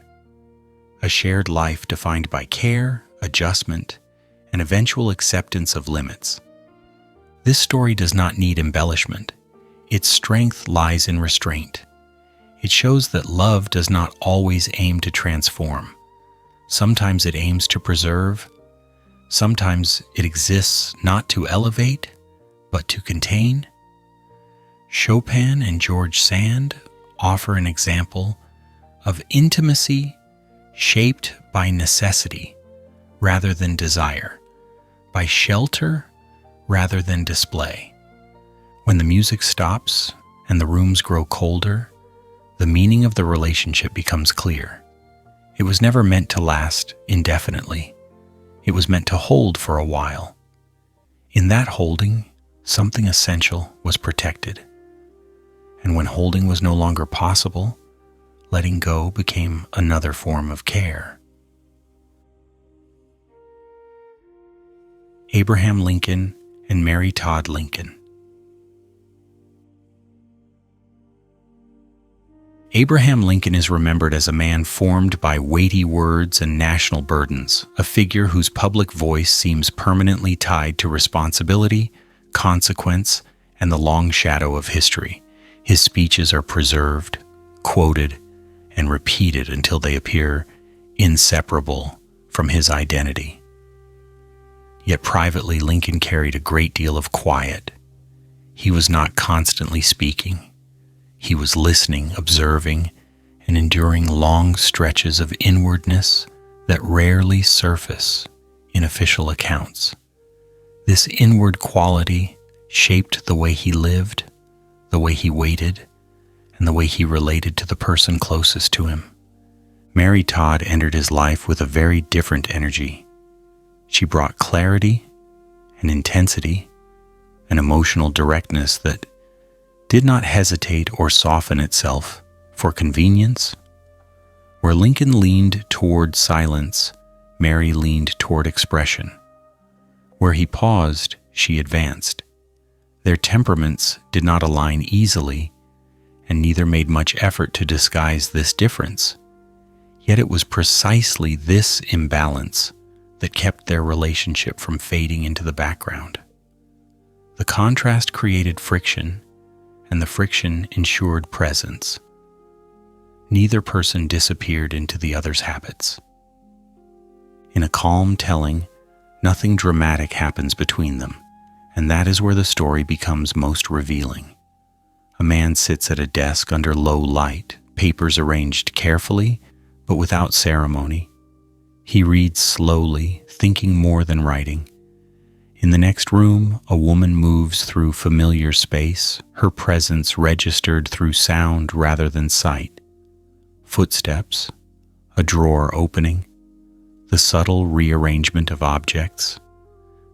A shared life defined by care, adjustment, and eventual acceptance of limits. This story does not need embellishment. Its strength lies in restraint. It shows that love does not always aim to transform. Sometimes it aims to preserve. Sometimes it exists not to elevate, but to contain. Chopin and George Sand offer an example of intimacy shaped by necessity rather than desire, by shelter rather than display. When the music stops and the rooms grow colder, the meaning of the relationship becomes clear. It was never meant to last indefinitely. It was meant to hold for a while. In that holding, something essential was protected. And when holding was no longer possible, letting go became another form of care. Abraham Lincoln and Mary Todd Lincoln. Abraham Lincoln is remembered as a man formed by weighty words and national burdens, a figure whose public voice seems permanently tied to responsibility, consequence, and the long shadow of history. His speeches are preserved, quoted, and repeated until they appear inseparable from his identity. Yet privately, Lincoln carried a great deal of quiet. He was not constantly speaking. He was listening, observing, and enduring long stretches of inwardness that rarely surface in official accounts. This inward quality shaped the way he lived, the way he waited, and the way he related to the person closest to him. Mary Todd entered his life with a very different energy. She brought clarity and intensity, an emotional directness that did not hesitate or soften itself for convenience. Where Lincoln leaned toward silence, Mary leaned toward expression. Where he paused, she advanced. Their temperaments did not align easily, and neither made much effort to disguise this difference. Yet it was precisely this imbalance that kept their relationship from fading into the background. The contrast created friction, and the friction ensured presence. Neither person disappeared into the other's habits. In a calm telling, nothing dramatic happens between them, and that is where the story becomes most revealing. A man sits at a desk under low light, papers arranged carefully, but without ceremony. He reads slowly, thinking more than writing. In the next room, a woman moves through familiar space, her presence registered through sound rather than sight. Footsteps, a drawer opening, the subtle rearrangement of objects.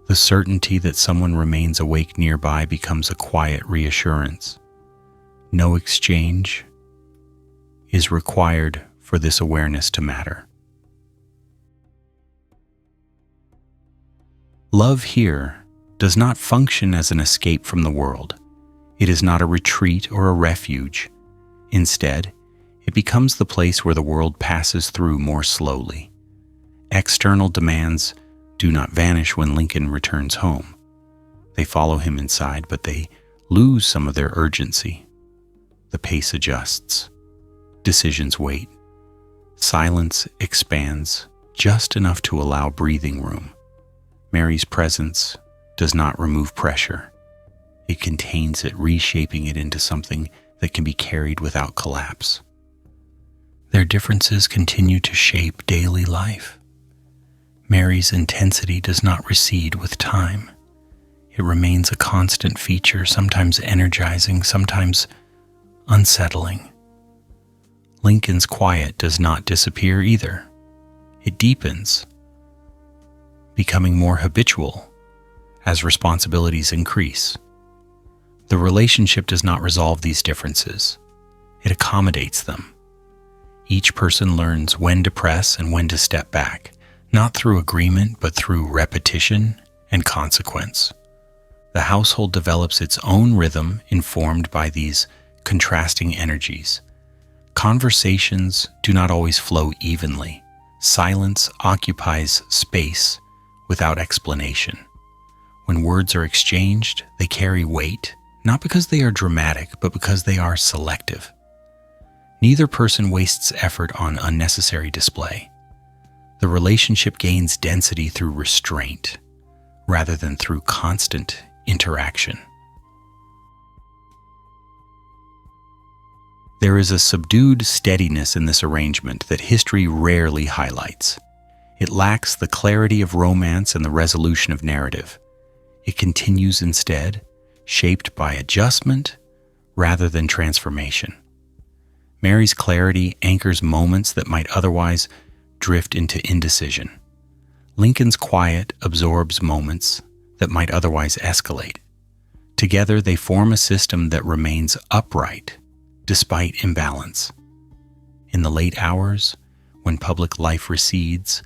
The certainty that someone remains awake nearby becomes a quiet reassurance. No exchange is required for this awareness to matter. Love here does not function as an escape from the world. It is not a retreat or a refuge. Instead, it becomes the place where the world passes through more slowly. External demands do not vanish when Lincoln returns home. They follow him inside, but they lose some of their urgency. The pace adjusts. Decisions wait. Silence expands just enough to allow breathing room. Mary's presence does not remove pressure. It contains it, reshaping it into something that can be carried without collapse. Their differences continue to shape daily life. Mary's intensity does not recede with time. It remains a constant feature, sometimes energizing, sometimes unsettling. Lincoln's quiet does not disappear either. It deepens, becoming more habitual as responsibilities increase. The relationship does not resolve these differences. It accommodates them. Each person learns when to press and when to step back, not through agreement, but through repetition and consequence. The household develops its own rhythm informed by these contrasting energies. Conversations do not always flow evenly. Silence occupies space without explanation. When words are exchanged, they carry weight, not because they are dramatic, but because they are selective. Neither person wastes effort on unnecessary display. The relationship gains density through restraint, rather than through constant interaction. There is a subdued steadiness in this arrangement that history rarely highlights. It lacks the clarity of romance and the resolution of narrative. It continues instead, shaped by adjustment rather than transformation. Mary's clarity anchors moments that might otherwise drift into indecision. Lincoln's quiet absorbs moments that might otherwise escalate. Together, they form a system that remains upright despite imbalance. In the late hours, when public life recedes,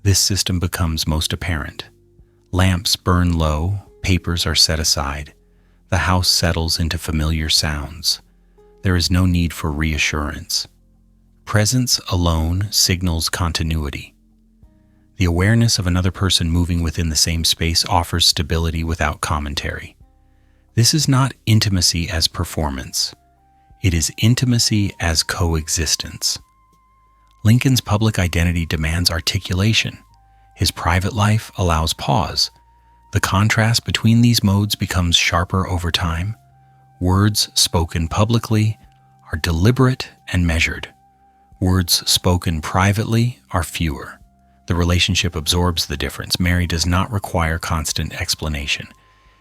this system becomes most apparent. Lamps burn low, papers are set aside, the house settles into familiar sounds. There is no need for reassurance. Presence alone signals continuity. The awareness of another person moving within the same space offers stability without commentary. This is not intimacy as performance. It is intimacy as coexistence. Lincoln's public identity demands articulation. His private life allows pause. The contrast between these modes becomes sharper over time. Words spoken publicly are deliberate and measured. Words spoken privately are fewer. The relationship absorbs the difference. Mary does not require constant explanation.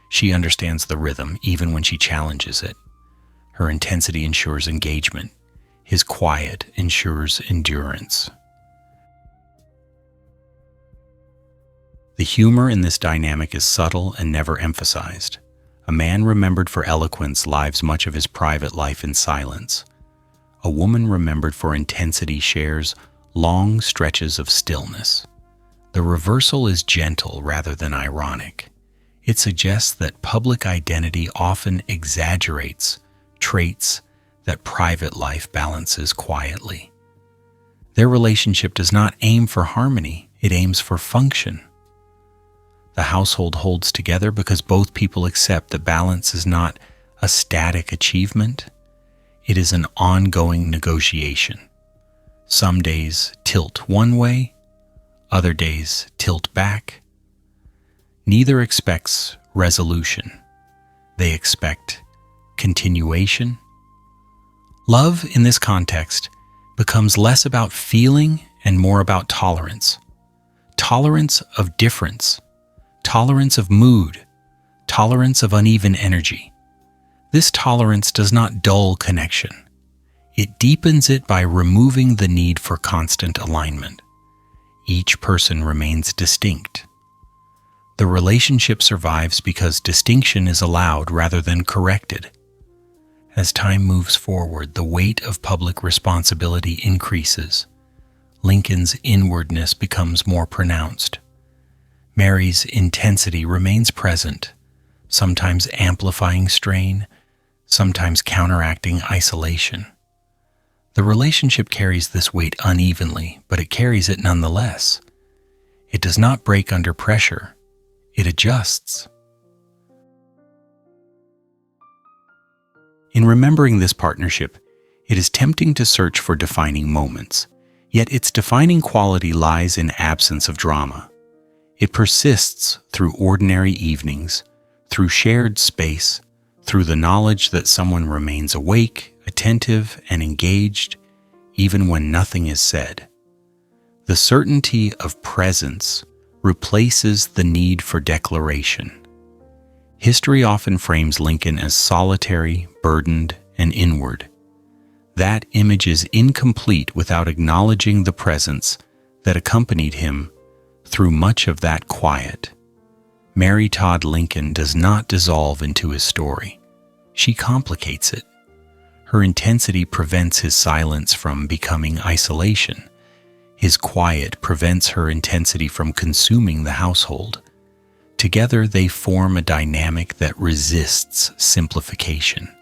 She understands the rhythm even when she challenges it. Her intensity ensures engagement. His quiet ensures endurance. The humor in this dynamic is subtle and never emphasized. A man remembered for eloquence lives much of his private life in silence. A woman remembered for intensity shares long stretches of stillness. The reversal is gentle rather than ironic. It suggests that public identity often exaggerates traits that private life balances quietly. Their relationship does not aim for harmony, it aims for function. The household holds together because both people accept that balance is not a static achievement, it is an ongoing negotiation. Some days tilt one way, other days tilt back. Neither expects resolution. They expect continuation. Love, in this context, becomes less about feeling and more about tolerance. Tolerance of difference. tolerance of mood, tolerance of uneven energy. This tolerance does not dull connection. It deepens it by removing the need for constant alignment. Each person remains distinct. The relationship survives because distinction is allowed rather than corrected. As time moves forward, the weight of public responsibility increases. Lincoln's inwardness becomes more pronounced. Mary's intensity remains present, sometimes amplifying strain, sometimes counteracting isolation. The relationship carries this weight unevenly, but it carries it nonetheless. It does not break under pressure. It adjusts. In remembering this partnership, it is tempting to search for defining moments, yet its defining quality lies in absence of drama. It persists through ordinary evenings, through shared space, through the knowledge that someone remains awake, attentive, and engaged, even when nothing is said. The certainty of presence replaces the need for declaration. History often frames Lincoln as solitary, burdened, and inward. That image is incomplete without acknowledging the presence that accompanied him through much of that quiet. Mary Todd Lincoln does not dissolve into his story. She complicates it. Her intensity prevents his silence from becoming isolation. His quiet prevents her intensity from consuming the household. Together they form a dynamic that resists simplification.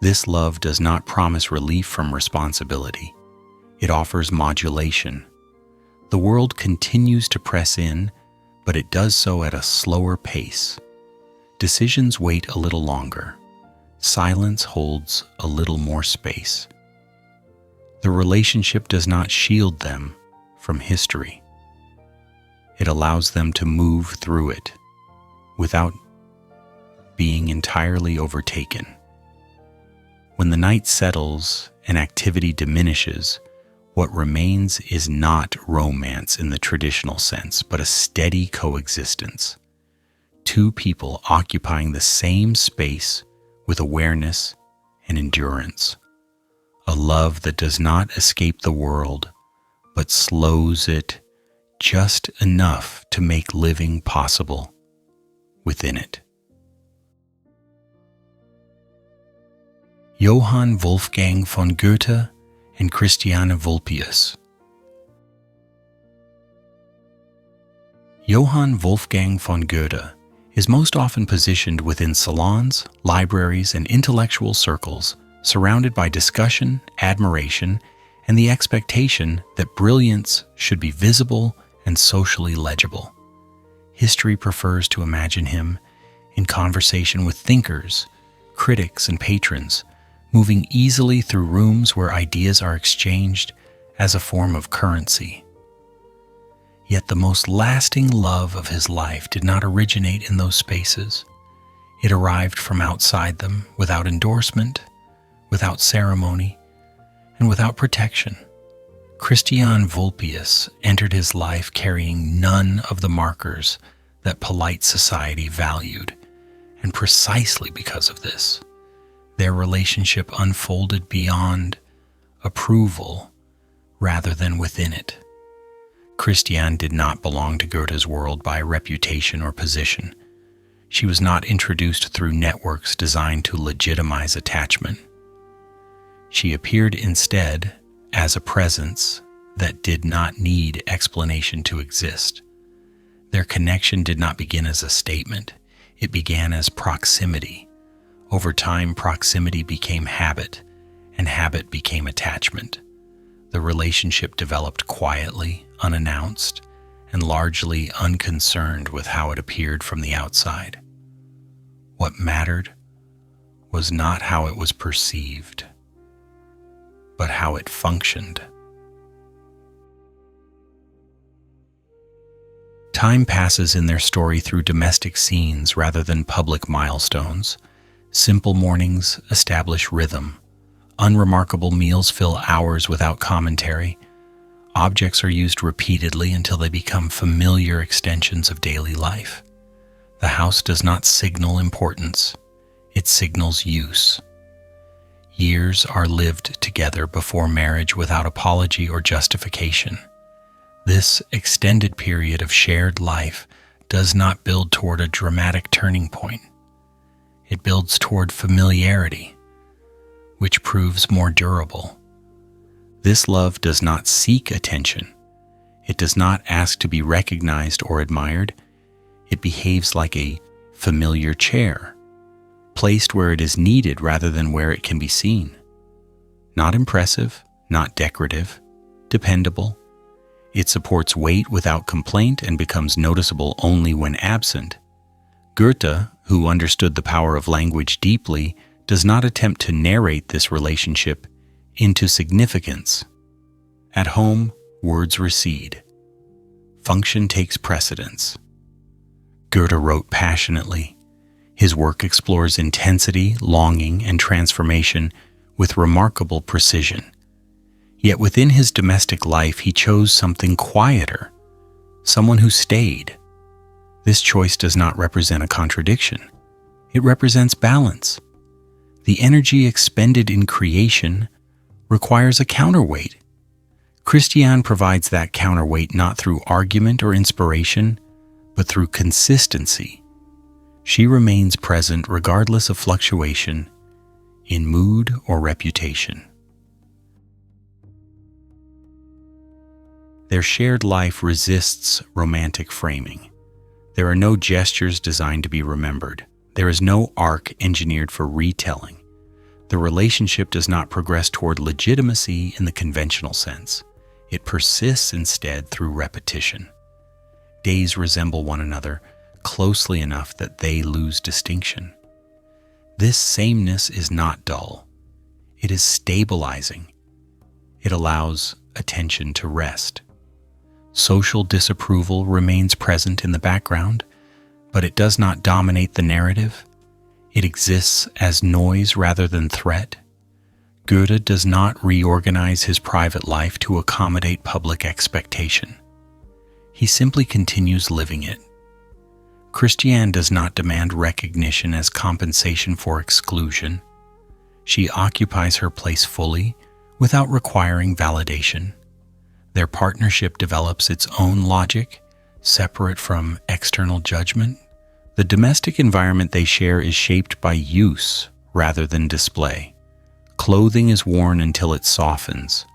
This love does not promise relief from responsibility. It offers modulation. The world continues to press in, but it does so at a slower pace. Decisions wait a little longer. Silence holds a little more space. The relationship does not shield them from history. It allows them to move through it without being entirely overtaken. When the night settles and activity diminishes, what remains is not romance in the traditional sense, but a steady coexistence. Two people occupying the same space with awareness and endurance. A love that does not escape the world, but slows it just enough to make living possible within it. Johann Wolfgang von Goethe and Christiane Vulpius. Johann Wolfgang von Goethe is most often positioned within salons, libraries, and intellectual circles, surrounded by discussion, admiration, and the expectation that brilliance should be visible and socially legible. History prefers to imagine him in conversation with thinkers, critics, and patrons, moving easily through rooms where ideas are exchanged as a form of currency. Yet the most lasting love of his life did not originate in those spaces. It arrived from outside them, without endorsement, without ceremony, and without protection. Christiane Vulpius entered his life carrying none of the markers that polite society valued, and precisely because of this, their relationship unfolded beyond approval rather than within it. Christiane did not belong to Goethe's world by reputation or position. She was not introduced through networks designed to legitimize attachment. She appeared instead as a presence that did not need explanation to exist. Their connection did not begin as a statement. It began as proximity. Over time, proximity became habit, and habit became attachment. The relationship developed quietly, unannounced, and largely unconcerned with how it appeared from the outside. What mattered was not how it was perceived, but how it functioned. Time passes in their story through domestic scenes rather than public milestones. Simple mornings establish rhythm. Unremarkable meals fill hours without commentary. Objects are used repeatedly until they become familiar extensions of daily life. The house does not signal importance, it signals use. Years are lived together before marriage without apology or justification. This extended period of shared life does not build toward a dramatic turning point. It builds toward familiarity, which proves more durable. This love does not seek attention. It does not ask to be recognized or admired. It behaves like a familiar chair, placed where it is needed rather than where it can be seen. Not impressive, not decorative, dependable. It supports weight without complaint and becomes noticeable only when absent. Goethe, who understood the power of language deeply, does not attempt to narrate this relationship into significance. At home, words recede. Function takes precedence. Goethe wrote passionately. His work explores intensity, longing, and transformation with remarkable precision. Yet within his domestic life, he chose something quieter, someone who stayed. This choice does not represent a contradiction. It represents balance. The energy expended in creation requires a counterweight. Christiane provides that counterweight not through argument or inspiration, but through consistency. She remains present regardless of fluctuation in mood or reputation. Their shared life resists romantic framing. There are no gestures designed to be remembered. There is no arc engineered for retelling. The relationship does not progress toward legitimacy in the conventional sense. It persists instead through repetition. Days resemble one another closely enough that they lose distinction. This sameness is not dull. It is stabilizing. It allows attention to rest. Social disapproval remains present in the background, but it does not dominate the narrative. It exists as noise rather than threat. Goethe does not reorganize his private life to accommodate public expectation. He simply continues living it. Christiane does not demand recognition as compensation for exclusion. She occupies her place fully without requiring validation. Their partnership develops its own logic, separate from external judgment. The domestic environment they share is shaped by use rather than display. Clothing is worn until it softens.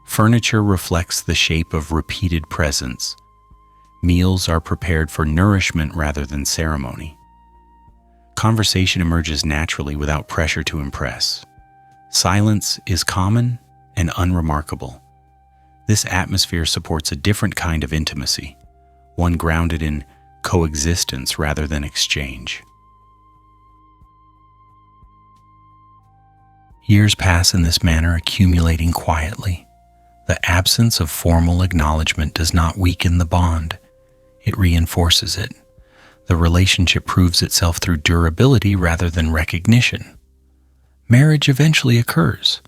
Furniture reflects the shape of repeated presence. Meals are prepared for nourishment rather than ceremony. Conversation emerges naturally without pressure to impress. Silence is common and unremarkable. This atmosphere supports a different kind of intimacy, one grounded in coexistence rather than exchange. Years pass in this manner, accumulating quietly. The absence of formal acknowledgement does not weaken the bond. It reinforces it. The relationship proves itself through durability rather than recognition. Marriage eventually occurs,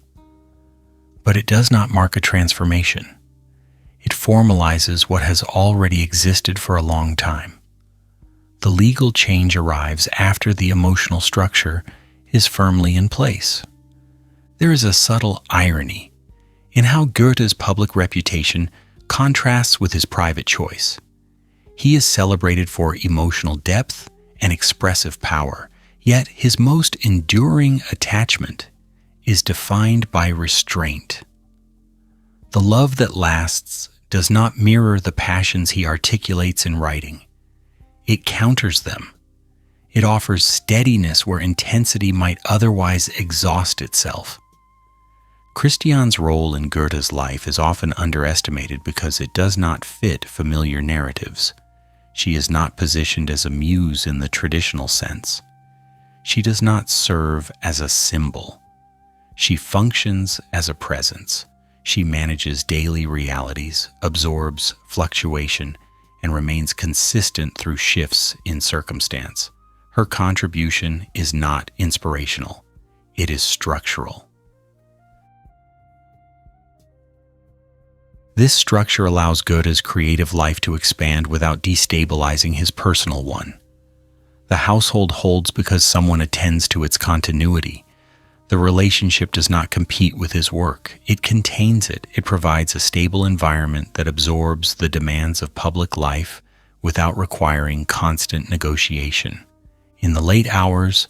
but it does not mark a transformation. It formalizes what has already existed for a long time. The legal change arrives after the emotional structure is firmly in place. There is a subtle irony in how Goethe's public reputation contrasts with his private choice. He is celebrated for emotional depth and expressive power, yet his most enduring attachment is defined by restraint. The love that lasts does not mirror the passions he articulates in writing. It counters them. It offers steadiness where intensity might otherwise exhaust itself. Christiane's role in Goethe's life is often underestimated because it does not fit familiar narratives. She is not positioned as a muse in the traditional sense. She does not serve as a symbol. She functions as a presence. She manages daily realities, absorbs fluctuation, and remains consistent through shifts in circumstance. Her contribution is not inspirational. It is structural. This structure allows Goethe's creative life to expand without destabilizing his personal one. The household holds because someone attends to its continuity. The relationship does not compete with his work. It contains it. It provides a stable environment that absorbs the demands of public life without requiring constant negotiation. In the late hours,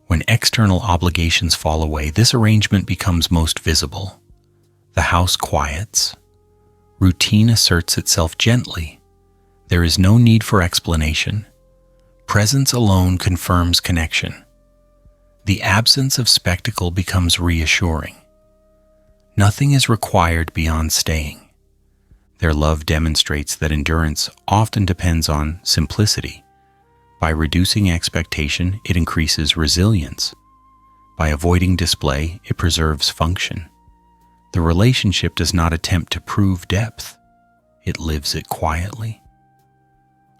when external obligations fall away, this arrangement becomes most visible. The house quiets. Routine asserts itself gently. There is no need for explanation. Presence alone confirms connection. The absence of spectacle becomes reassuring. Nothing is required beyond staying. Their love demonstrates that endurance often depends on simplicity. By reducing expectation, it increases resilience. By avoiding display, it preserves function. The relationship does not attempt to prove depth. It lives it quietly.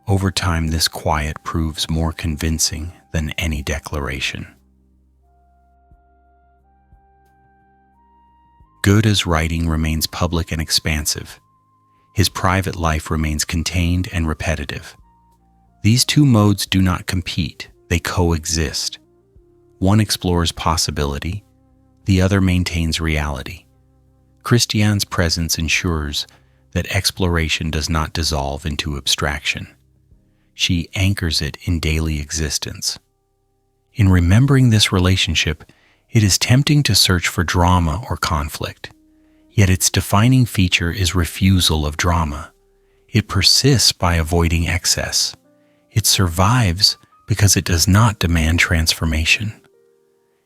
Over time, this quiet proves more convincing than any declaration. Goethe's writing remains public and expansive. His private life remains contained and repetitive. These two modes do not compete, they coexist. One explores possibility, the other maintains reality. Christiane's presence ensures that exploration does not dissolve into abstraction. She anchors it in daily existence. In remembering this relationship, it is tempting to search for drama or conflict, yet its defining feature is refusal of drama. It persists by avoiding excess. It survives because it does not demand transformation.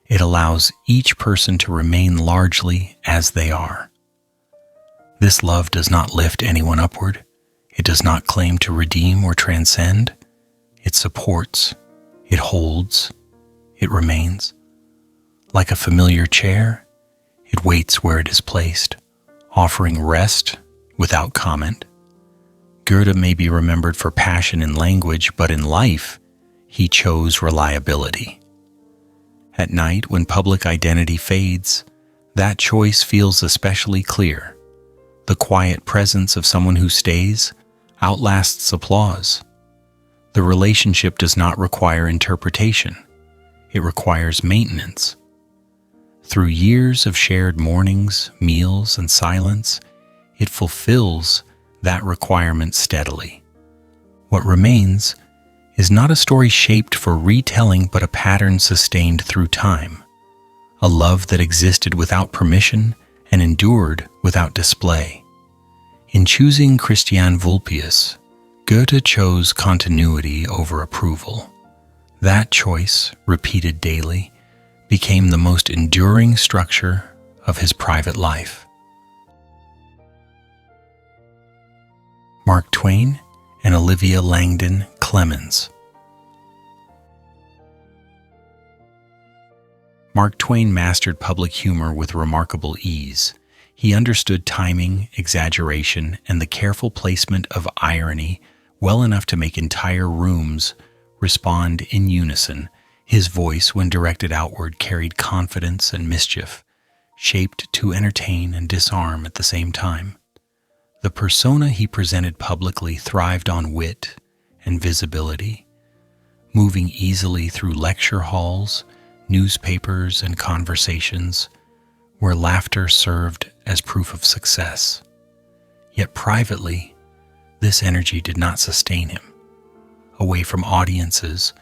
It allows each person to remain largely as they are. This love does not lift anyone upward. It does not claim to redeem or transcend. It supports, it holds, it remains. Like a familiar chair, it waits where it is placed, offering rest without comment. Goethe may be remembered for passion in language, but in life, he chose reliability. At night, when public identity fades, that choice feels especially clear. The quiet presence of someone who stays outlasts applause. The relationship does not require interpretation. It requires maintenance. Through years of shared mornings, meals, and silence, it fulfills that requirement steadily. What remains is not a story shaped for retelling, but a pattern sustained through time. A love that existed without permission and endured without display. In choosing Christiane Vulpius, Goethe chose continuity over approval. That choice, repeated daily, became the most enduring structure of his private life. Mark Twain and Olivia Langdon Clemens. Mark Twain mastered public humor with remarkable ease. He understood timing, exaggeration, and the careful placement of irony well enough to make entire rooms respond in unison. His voice, when directed outward, carried confidence and mischief, shaped to entertain and disarm at the same time. The persona he presented publicly thrived on wit and visibility, moving easily through lecture halls, newspapers, and conversations where laughter served as proof of success. Yet privately, this energy did not sustain him. Away from audiences,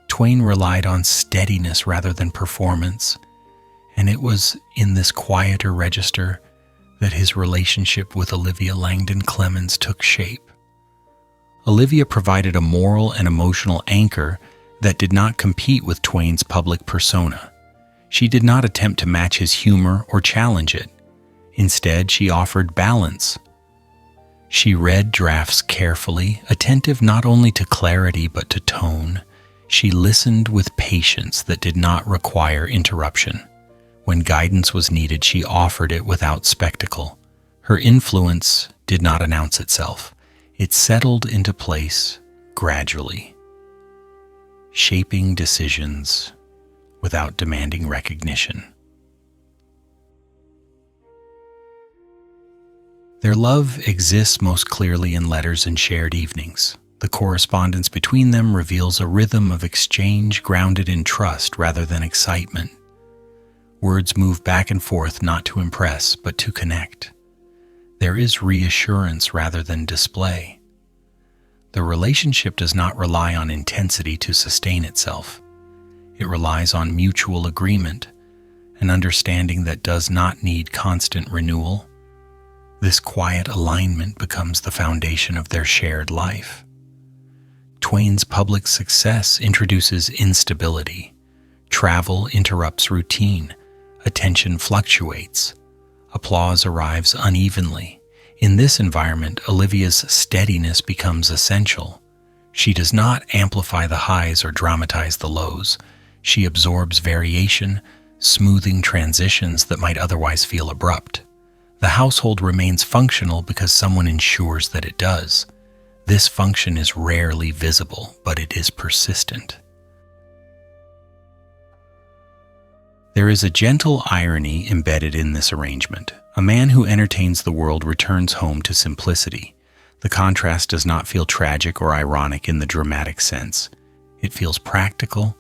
Twain relied on steadiness rather than performance, and it was in this quieter register that his relationship with Olivia Langdon Clemens took shape. Olivia provided a moral and emotional anchor that did not compete with Twain's public persona. She did not attempt to match his humor or challenge it. Instead, she offered balance. She read drafts carefully, attentive not only to clarity but to tone. She listened with patience that did not require interruption. When guidance was needed, she offered it without spectacle. Her influence did not announce itself. It settled into place gradually, shaping decisions without demanding recognition. Their love exists most clearly in letters and shared evenings. The correspondence between them reveals a rhythm of exchange grounded in trust rather than excitement. Words move back and forth not to impress, but to connect. There is reassurance rather than display. The relationship does not rely on intensity to sustain itself. It relies on mutual agreement, an understanding that does not need constant renewal. This quiet alignment becomes the foundation of their shared life. Twain's public success introduces instability. Travel interrupts routine. Attention fluctuates. Applause arrives unevenly. In this environment, Olivia's steadiness becomes essential. She does not amplify the highs or dramatize the lows. She absorbs variation, smoothing transitions that might otherwise feel abrupt. The household remains functional because someone ensures that it does. This function is rarely visible, but it is persistent. There is a gentle irony embedded in this arrangement. A man who entertains the world returns home to simplicity. The contrast does not feel tragic or ironic in the dramatic sense. It feels practical.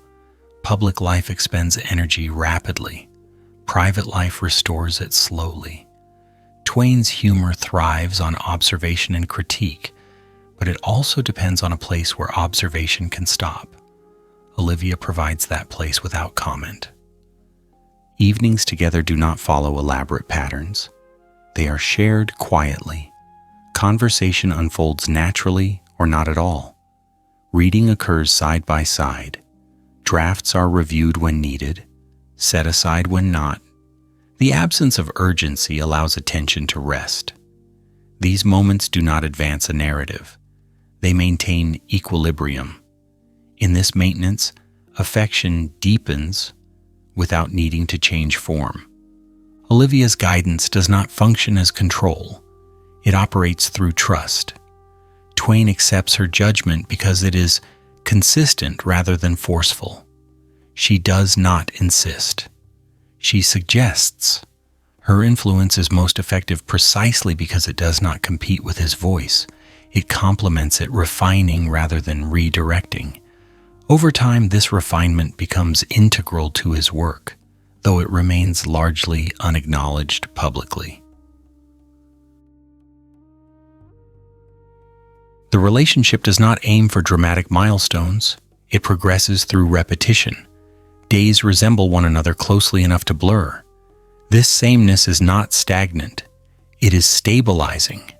Public life expends energy rapidly. Private life restores it slowly. Twain's humor thrives on observation and critique, but it also depends on a place where observation can stop. Olivia provides that place without comment. Evenings together do not follow elaborate patterns. They are shared quietly. Conversation unfolds naturally or not at all. Reading occurs side by side. Drafts are reviewed when needed, set aside when not. The absence of urgency allows attention to rest. These moments do not advance a narrative. They maintain equilibrium. In this maintenance, affection deepens without needing to change form. Olivia's guidance does not function as control. It operates through trust. Twain accepts her judgment because it is consistent rather than forceful. She does not insist. She suggests. Her influence is most effective precisely because it does not compete with his voice. It complements it, refining rather than redirecting. Over time, this refinement becomes integral to his work, though it remains largely unacknowledged publicly. The relationship does not aim for dramatic milestones. It progresses through repetition. Days resemble one another closely enough to blur. This sameness is not stagnant. It is stabilizing.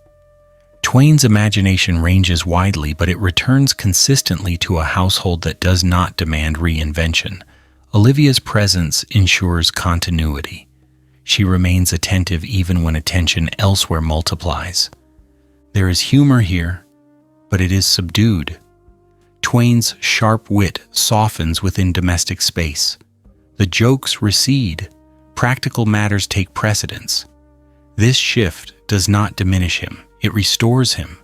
Twain's imagination ranges widely, but it returns consistently to a household that does not demand reinvention. Olivia's presence ensures continuity. She remains attentive even when attention elsewhere multiplies. There is humor here, but it is subdued. Twain's sharp wit softens within domestic space. The jokes recede. Practical matters take precedence. This shift does not diminish him. It restores him.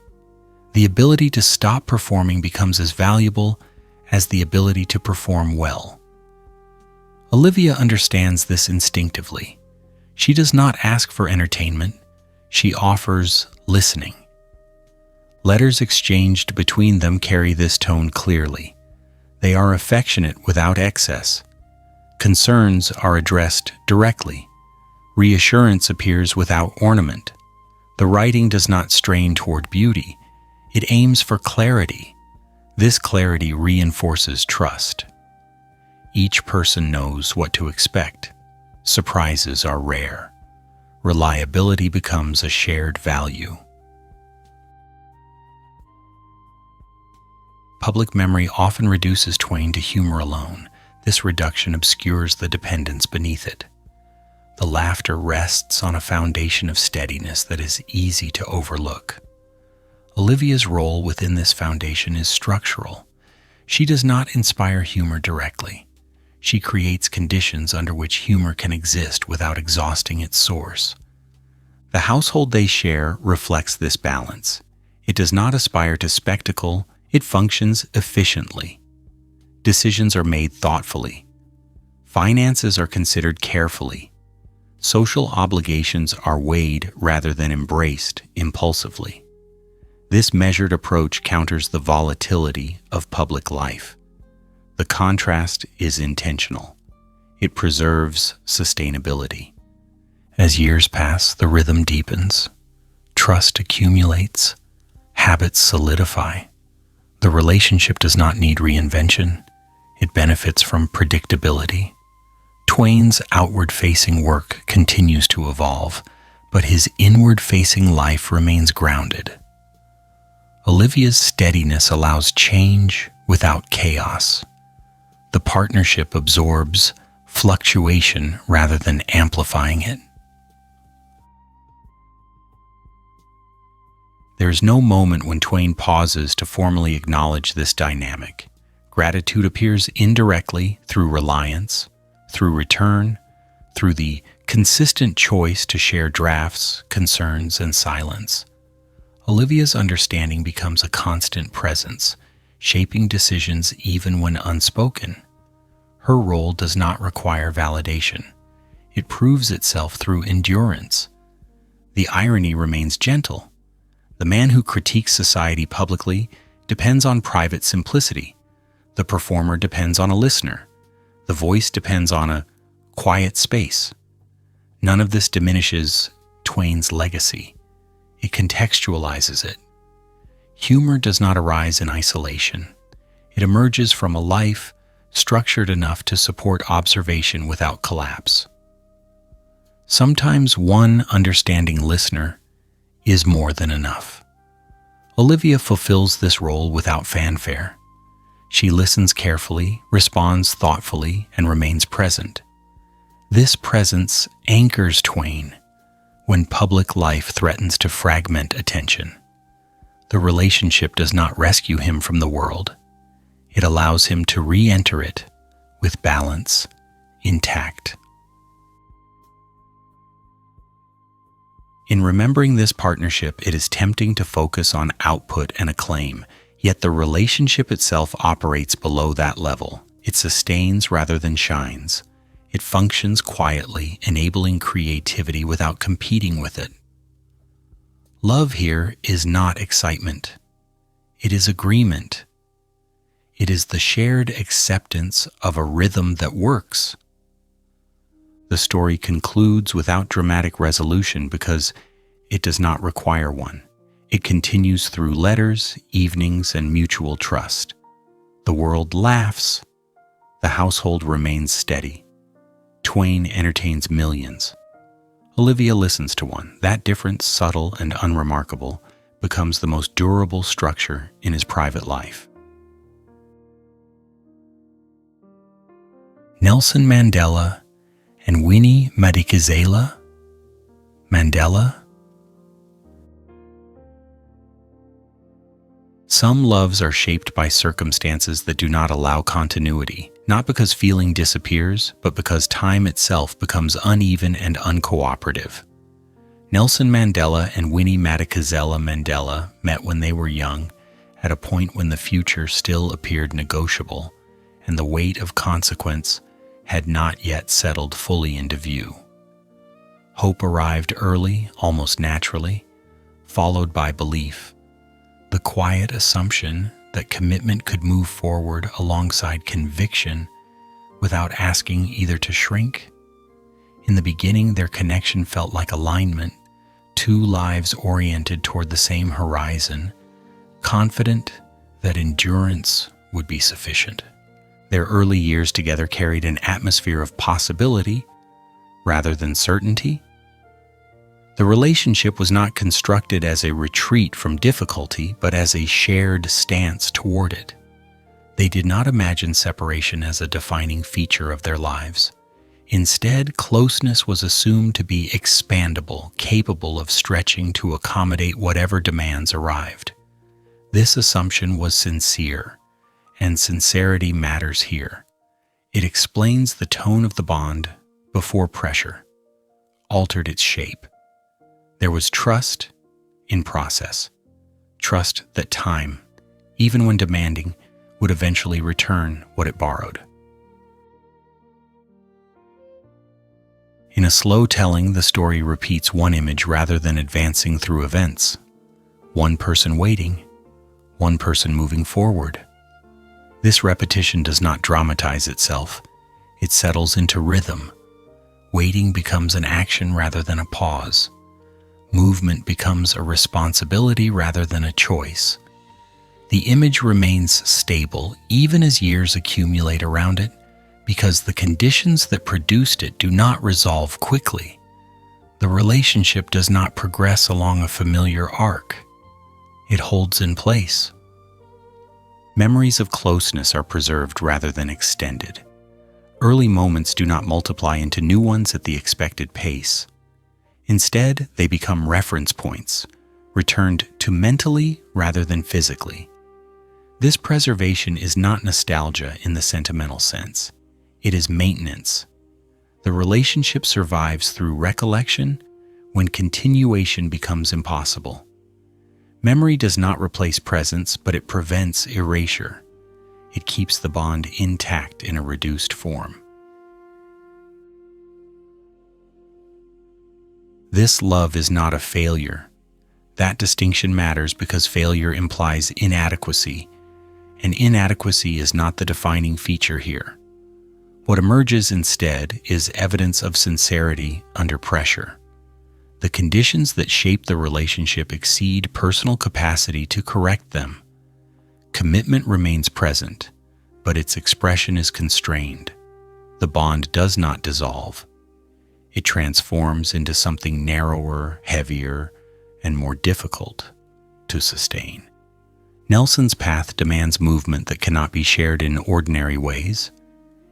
The ability to stop performing becomes as valuable as the ability to perform well. Olivia understands this instinctively. She does not ask for entertainment. She offers listening. Letters exchanged between them carry this tone clearly. They are affectionate without excess. Concerns are addressed directly. Reassurance appears without ornament. The writing does not strain toward beauty. It aims for clarity. This clarity reinforces trust. Each person knows what to expect. Surprises are rare. Reliability becomes a shared value. Public memory often reduces Twain to humor alone. This reduction obscures the dependence beneath it. The laughter rests on a foundation of steadiness that is easy to overlook. Olivia's role within this foundation is structural. She does not inspire humor directly. She creates conditions under which humor can exist without exhausting its source. The household they share reflects this balance. It does not aspire to spectacle. It functions efficiently. Decisions are made thoughtfully. Finances are considered carefully. Social obligations are weighed rather than embraced impulsively. This measured approach counters the volatility of public life. The contrast is intentional. It preserves sustainability. As years pass, the rhythm deepens. Trust accumulates. Habits solidify. The relationship does not need reinvention. It benefits from predictability. Twain's outward-facing work continues to evolve, but his inward-facing life remains grounded. Olivia's steadiness allows change without chaos. The partnership absorbs fluctuation rather than amplifying it. There is no moment when Twain pauses to formally acknowledge this dynamic. Gratitude appears indirectly through reliance, through return, through the consistent choice to share drafts, concerns, and silence. Olivia's understanding becomes a constant presence, shaping decisions even when unspoken. Her role does not require validation. It proves itself through endurance. The irony remains gentle. The man who critiques society publicly depends on private simplicity. The performer depends on a listener. The voice depends on a quiet space. None of this diminishes Twain's legacy. It contextualizes it. Humor does not arise in isolation. It emerges from a life structured enough to support observation without collapse. Sometimes one understanding listener is more than enough. Olivia fulfills this role without fanfare. She listens carefully, responds thoughtfully, and remains present. This presence anchors Twain when public life threatens to fragment attention. The relationship does not rescue him from the world. It allows him to re-enter it with balance intact. In remembering this partnership, it is tempting to focus on output and acclaim, yet the relationship itself operates below that level. It sustains rather than shines. It functions quietly, enabling creativity without competing with it. Love here is not excitement. It is agreement. It is the shared acceptance of a rhythm that works. The story concludes without dramatic resolution because it does not require one. It continues through letters, evenings, and mutual trust. The world laughs. The household remains steady. Twain entertains millions. Olivia listens to one. That difference, subtle and unremarkable, becomes the most durable structure in his private life. Nelson Mandela and Winnie Madikizela? Mandela? Some loves are shaped by circumstances that do not allow continuity, not because feeling disappears, but because time itself becomes uneven and uncooperative. Nelson Mandela and Winnie Madikizela Mandela met when they were young, at a point when the future still appeared negotiable, and the weight of consequence had not yet settled fully into view. Hope arrived early, almost naturally, followed by belief. The quiet assumption that commitment could move forward alongside conviction without asking either to shrink. In the beginning, their connection felt like alignment, two lives oriented toward the same horizon, confident that endurance would be sufficient. Their early years together carried an atmosphere of possibility rather than certainty. The relationship was not constructed as a retreat from difficulty, but as a shared stance toward it. They did not imagine separation as a defining feature of their lives. Instead, closeness was assumed to be expandable, capable of stretching to accommodate whatever demands arrived. This assumption was sincere, and sincerity matters here. It explains the tone of the bond before pressure altered its shape. There was trust in process, trust that time, even when demanding, would eventually return what it borrowed. In a slow telling, the story repeats one image rather than advancing through events. one person waiting, one person moving forward. This repetition does not dramatize itself. It settles into rhythm. Waiting becomes an action rather than a pause. Movement becomes a responsibility rather than a choice. The image remains stable even as years accumulate around it because the conditions that produced it do not resolve quickly. The relationship does not progress along a familiar arc. It holds in place. Memories of closeness are preserved rather than extended. Early moments do not multiply into new ones at the expected pace. Instead, they become reference points, returned to mentally rather than physically. This preservation is not nostalgia in the sentimental sense. It is maintenance. The relationship survives through recollection when continuation becomes impossible. Memory does not replace presence, but it prevents erasure. It keeps the bond intact in a reduced form. This love is not a failure. That distinction matters because failure implies inadequacy, and inadequacy is not the defining feature here. What emerges instead is evidence of sincerity under pressure. The conditions that shape the relationship exceed personal capacity to correct them. Commitment remains present, but its expression is constrained. The bond does not dissolve. It transforms into something narrower, heavier, and more difficult to sustain. Nelson's path demands movement that cannot be shared in ordinary ways.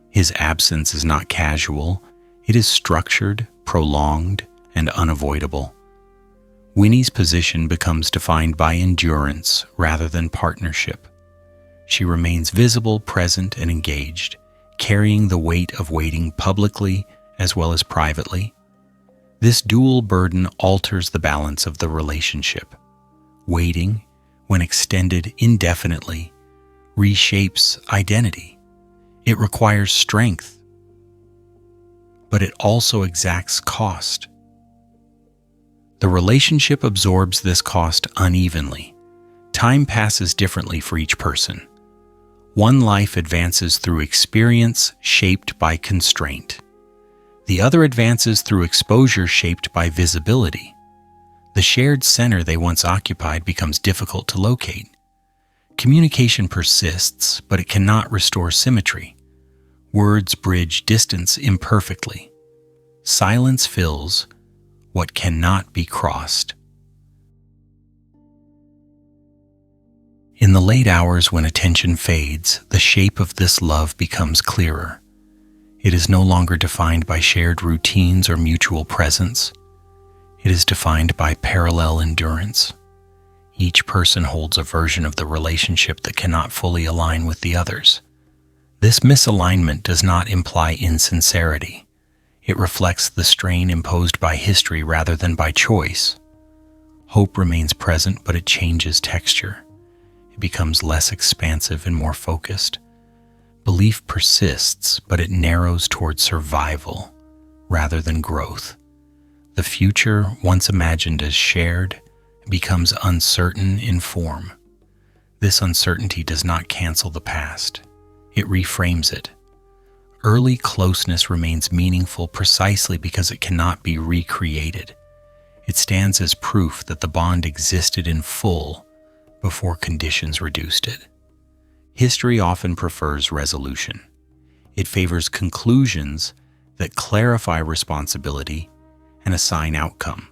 His absence is not casual, it is structured, prolonged, and unavoidable. Winnie's position becomes defined by endurance rather than partnership. She remains visible, present, and engaged, carrying the weight of waiting publicly as well as privately. This dual burden alters the balance of the relationship. Waiting, when extended indefinitely, reshapes identity. It requires strength, but it also exacts cost. The relationship absorbs this cost unevenly. Time passes differently for each person. One life advances through experience shaped by constraint. The other advances through exposure shaped by visibility. The shared center they once occupied becomes difficult to locate. Communication persists, but it cannot restore symmetry. Words bridge distance imperfectly. Silence fills what cannot be crossed. In the late hours when attention fades, the shape of this love becomes clearer. It is no longer defined by shared routines or mutual presence. It is defined by parallel endurance. Each person holds a version of the relationship that cannot fully align with the others. This misalignment does not imply insincerity. It reflects the strain imposed by history rather than by choice. Hope remains present, but it changes texture. It becomes less expansive and more focused. Belief persists, but it narrows toward survival rather than growth. The future, once imagined as shared, becomes uncertain in form. This uncertainty does not cancel the past. It reframes it. Early closeness remains meaningful precisely because it cannot be recreated. It stands as proof that the bond existed in full before conditions reduced it. History often prefers resolution. It favors conclusions that clarify responsibility and assign outcome.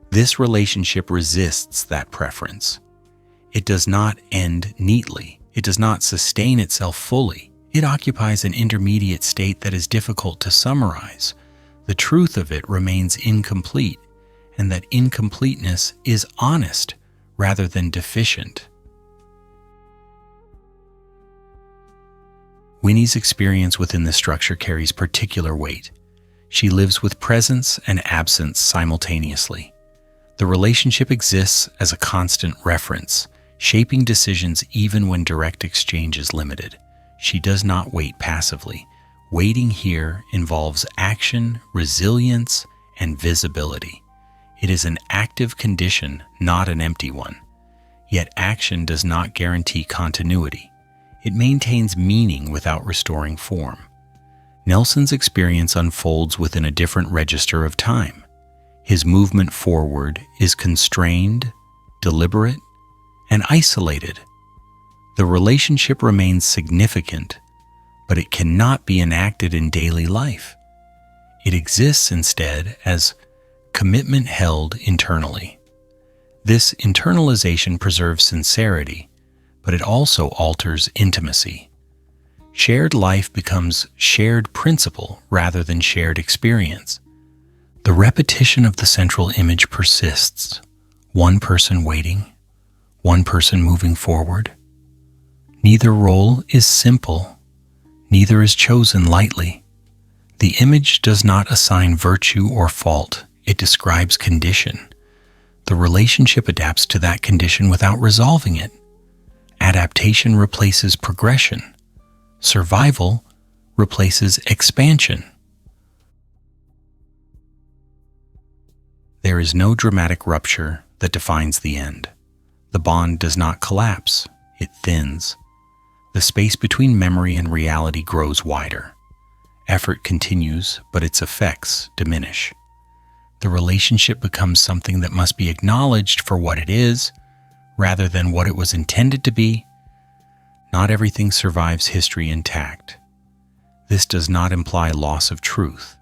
This relationship resists that preference. It does not end neatly. It does not sustain itself fully. It occupies an intermediate state that is difficult to summarize. The truth of it remains incomplete, and that incompleteness is honest rather than deficient. Winnie's experience within this structure carries particular weight. She lives with presence and absence simultaneously. The relationship exists as a constant reference, shaping decisions even when direct exchange is limited. She does not wait passively. Waiting here involves action, resilience, and visibility. It is an active condition, not an empty one. Yet action does not guarantee continuity. It maintains meaning without restoring form. Nelson's experience unfolds within a different register of time. His movement forward is constrained, deliberate, and isolated. The relationship remains significant, but it cannot be enacted in daily life. It exists instead as commitment held internally. This internalization preserves sincerity, but it also alters intimacy. Shared life becomes shared principle rather than shared experience. The repetition of the central image persists. One person waiting, one person moving forward. Neither role is simple, neither is chosen lightly. The image does not assign virtue or fault, it describes condition. The relationship adapts to that condition without resolving it. Adaptation replaces progression. Survival replaces expansion. There is no dramatic rupture that defines the end. The bond does not collapse, it thins. The space between memory and reality grows wider. Effort continues, but its effects diminish. The relationship becomes something that must be acknowledged for what it is, rather than what it was intended to be. Not everything survives history intact. This does not imply loss of truth.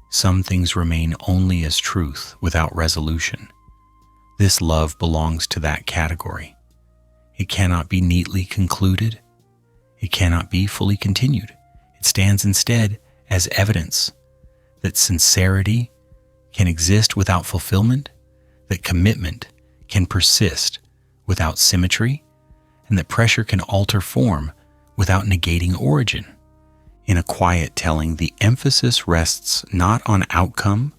Some things remain only as truth without resolution. This love belongs to that category. It cannot be neatly concluded. It cannot be fully continued. It stands instead as evidence that sincerity can exist without fulfillment, that commitment can persist without symmetry, and that pressure can alter form without negating origin. In a quiet telling, the emphasis rests not on outcome,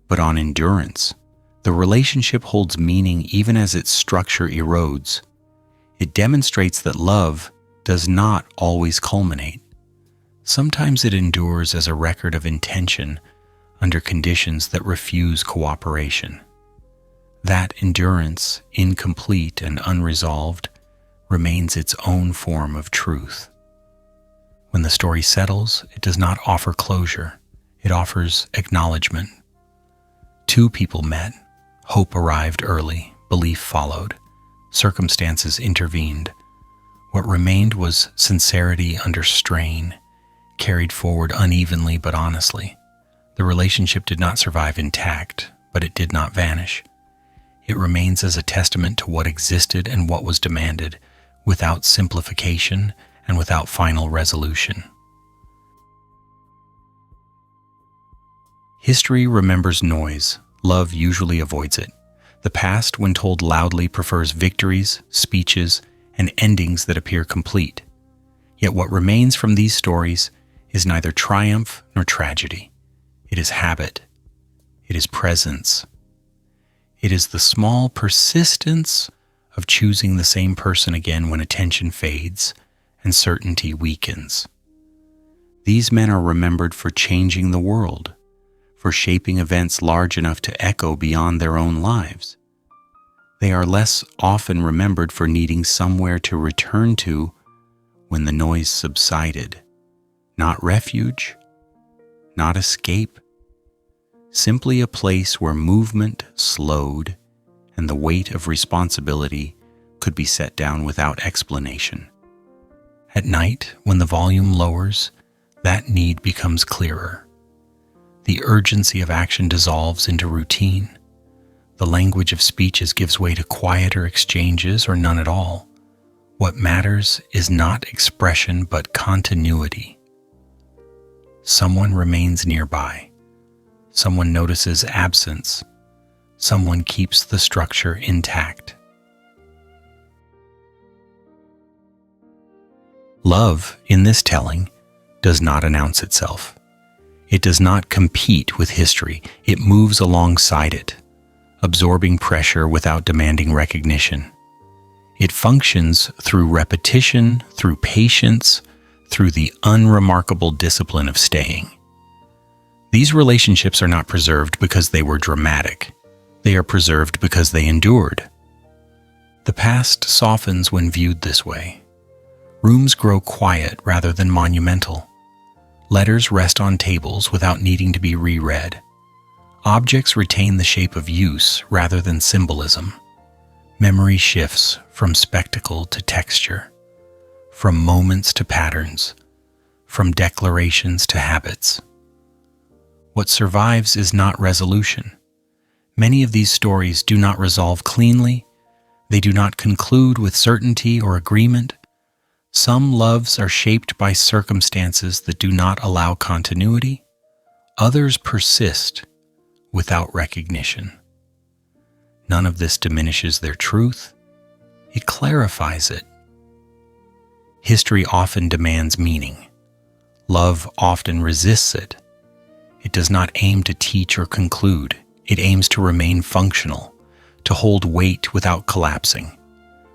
but on endurance. The relationship holds meaning even as its structure erodes. It demonstrates that love does not always culminate. Sometimes it endures as a record of intention under conditions that refuse cooperation. That endurance, incomplete and unresolved, remains its own form of truth. When the story settles, it does not offer closure. It offers acknowledgement. Two people met. Hope arrived early. Belief followed. Circumstances intervened. What remained was sincerity under strain, carried forward unevenly but honestly. The relationship did not survive intact, but it did not vanish. It remains as a testament to what existed and what was demanded, without simplification and without final resolution. History remembers noise. Love usually avoids it. The past, when told loudly, prefers victories, speeches, and endings that appear complete. Yet what remains from these stories is neither triumph nor tragedy. It is habit. It is presence. It is the small persistence of choosing the same person again when attention fades and certainty weakens. These men are remembered for changing the world, for shaping events large enough to echo beyond their own lives. They are less often remembered for needing somewhere to return to when the noise subsided. Not refuge, not escape, simply a place where movement slowed and the weight of responsibility could be set down without explanation. At night, when the volume lowers, that need becomes clearer. The urgency of action dissolves into routine. The language of speeches gives way to quieter exchanges or none at all. What matters is not expression but continuity. Someone remains nearby. Someone notices absence. Someone keeps the structure intact. Love, in this telling, does not announce itself. It does not compete with history. It moves alongside it, absorbing pressure without demanding recognition. It functions through repetition, through patience, through the unremarkable discipline of staying. These relationships are not preserved because they were dramatic. They are preserved because they endured. The past softens when viewed this way. Rooms grow quiet rather than monumental. Letters rest on tables without needing to be reread. Objects retain the shape of use rather than symbolism. Memory shifts from spectacle to texture, from moments to patterns, from declarations to habits. What survives is not resolution. Many of these stories do not resolve cleanly. They do not conclude with certainty or agreement. Some loves are shaped by circumstances that do not allow continuity. Others persist without recognition. None of this diminishes their truth. It clarifies it. History often demands meaning. Love often resists it. It does not aim to teach or conclude. It aims to remain functional, to hold weight without collapsing,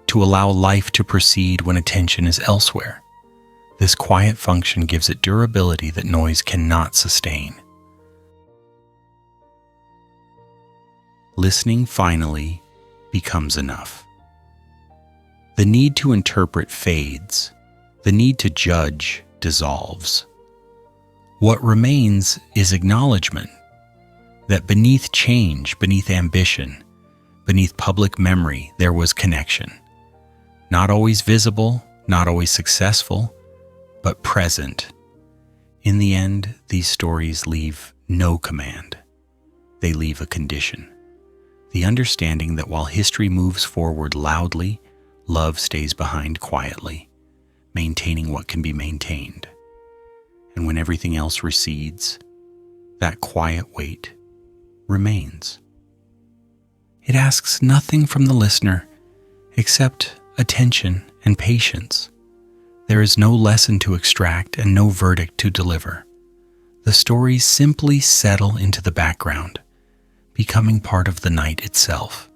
to allow life to proceed when attention is elsewhere. This quiet function gives it durability that noise cannot sustain. Listening finally becomes enough. The need to interpret fades. The need to judge dissolves. What remains is acknowledgement that beneath change, beneath ambition, beneath public memory, there was connection. Not always visible, not always successful, but present. In the end, these stories leave no command. They leave a condition. The understanding that while history moves forward loudly, love stays behind quietly, maintaining what can be maintained. And when everything else recedes, that quiet weight remains. It asks nothing from the listener except attention and patience. There is no lesson to extract and no verdict to deliver. The stories simply settle into the background, becoming part of the night itself.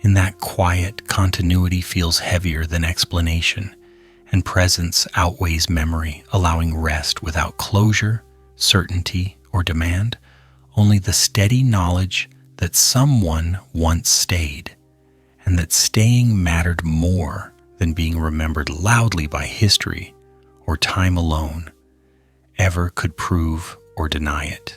In that quiet, continuity feels heavier than explanation, and presence outweighs memory, allowing rest without closure, certainty, or demand, only the steady knowledge that someone once stayed, and that staying mattered more than being remembered loudly by history or time alone ever could prove or deny it.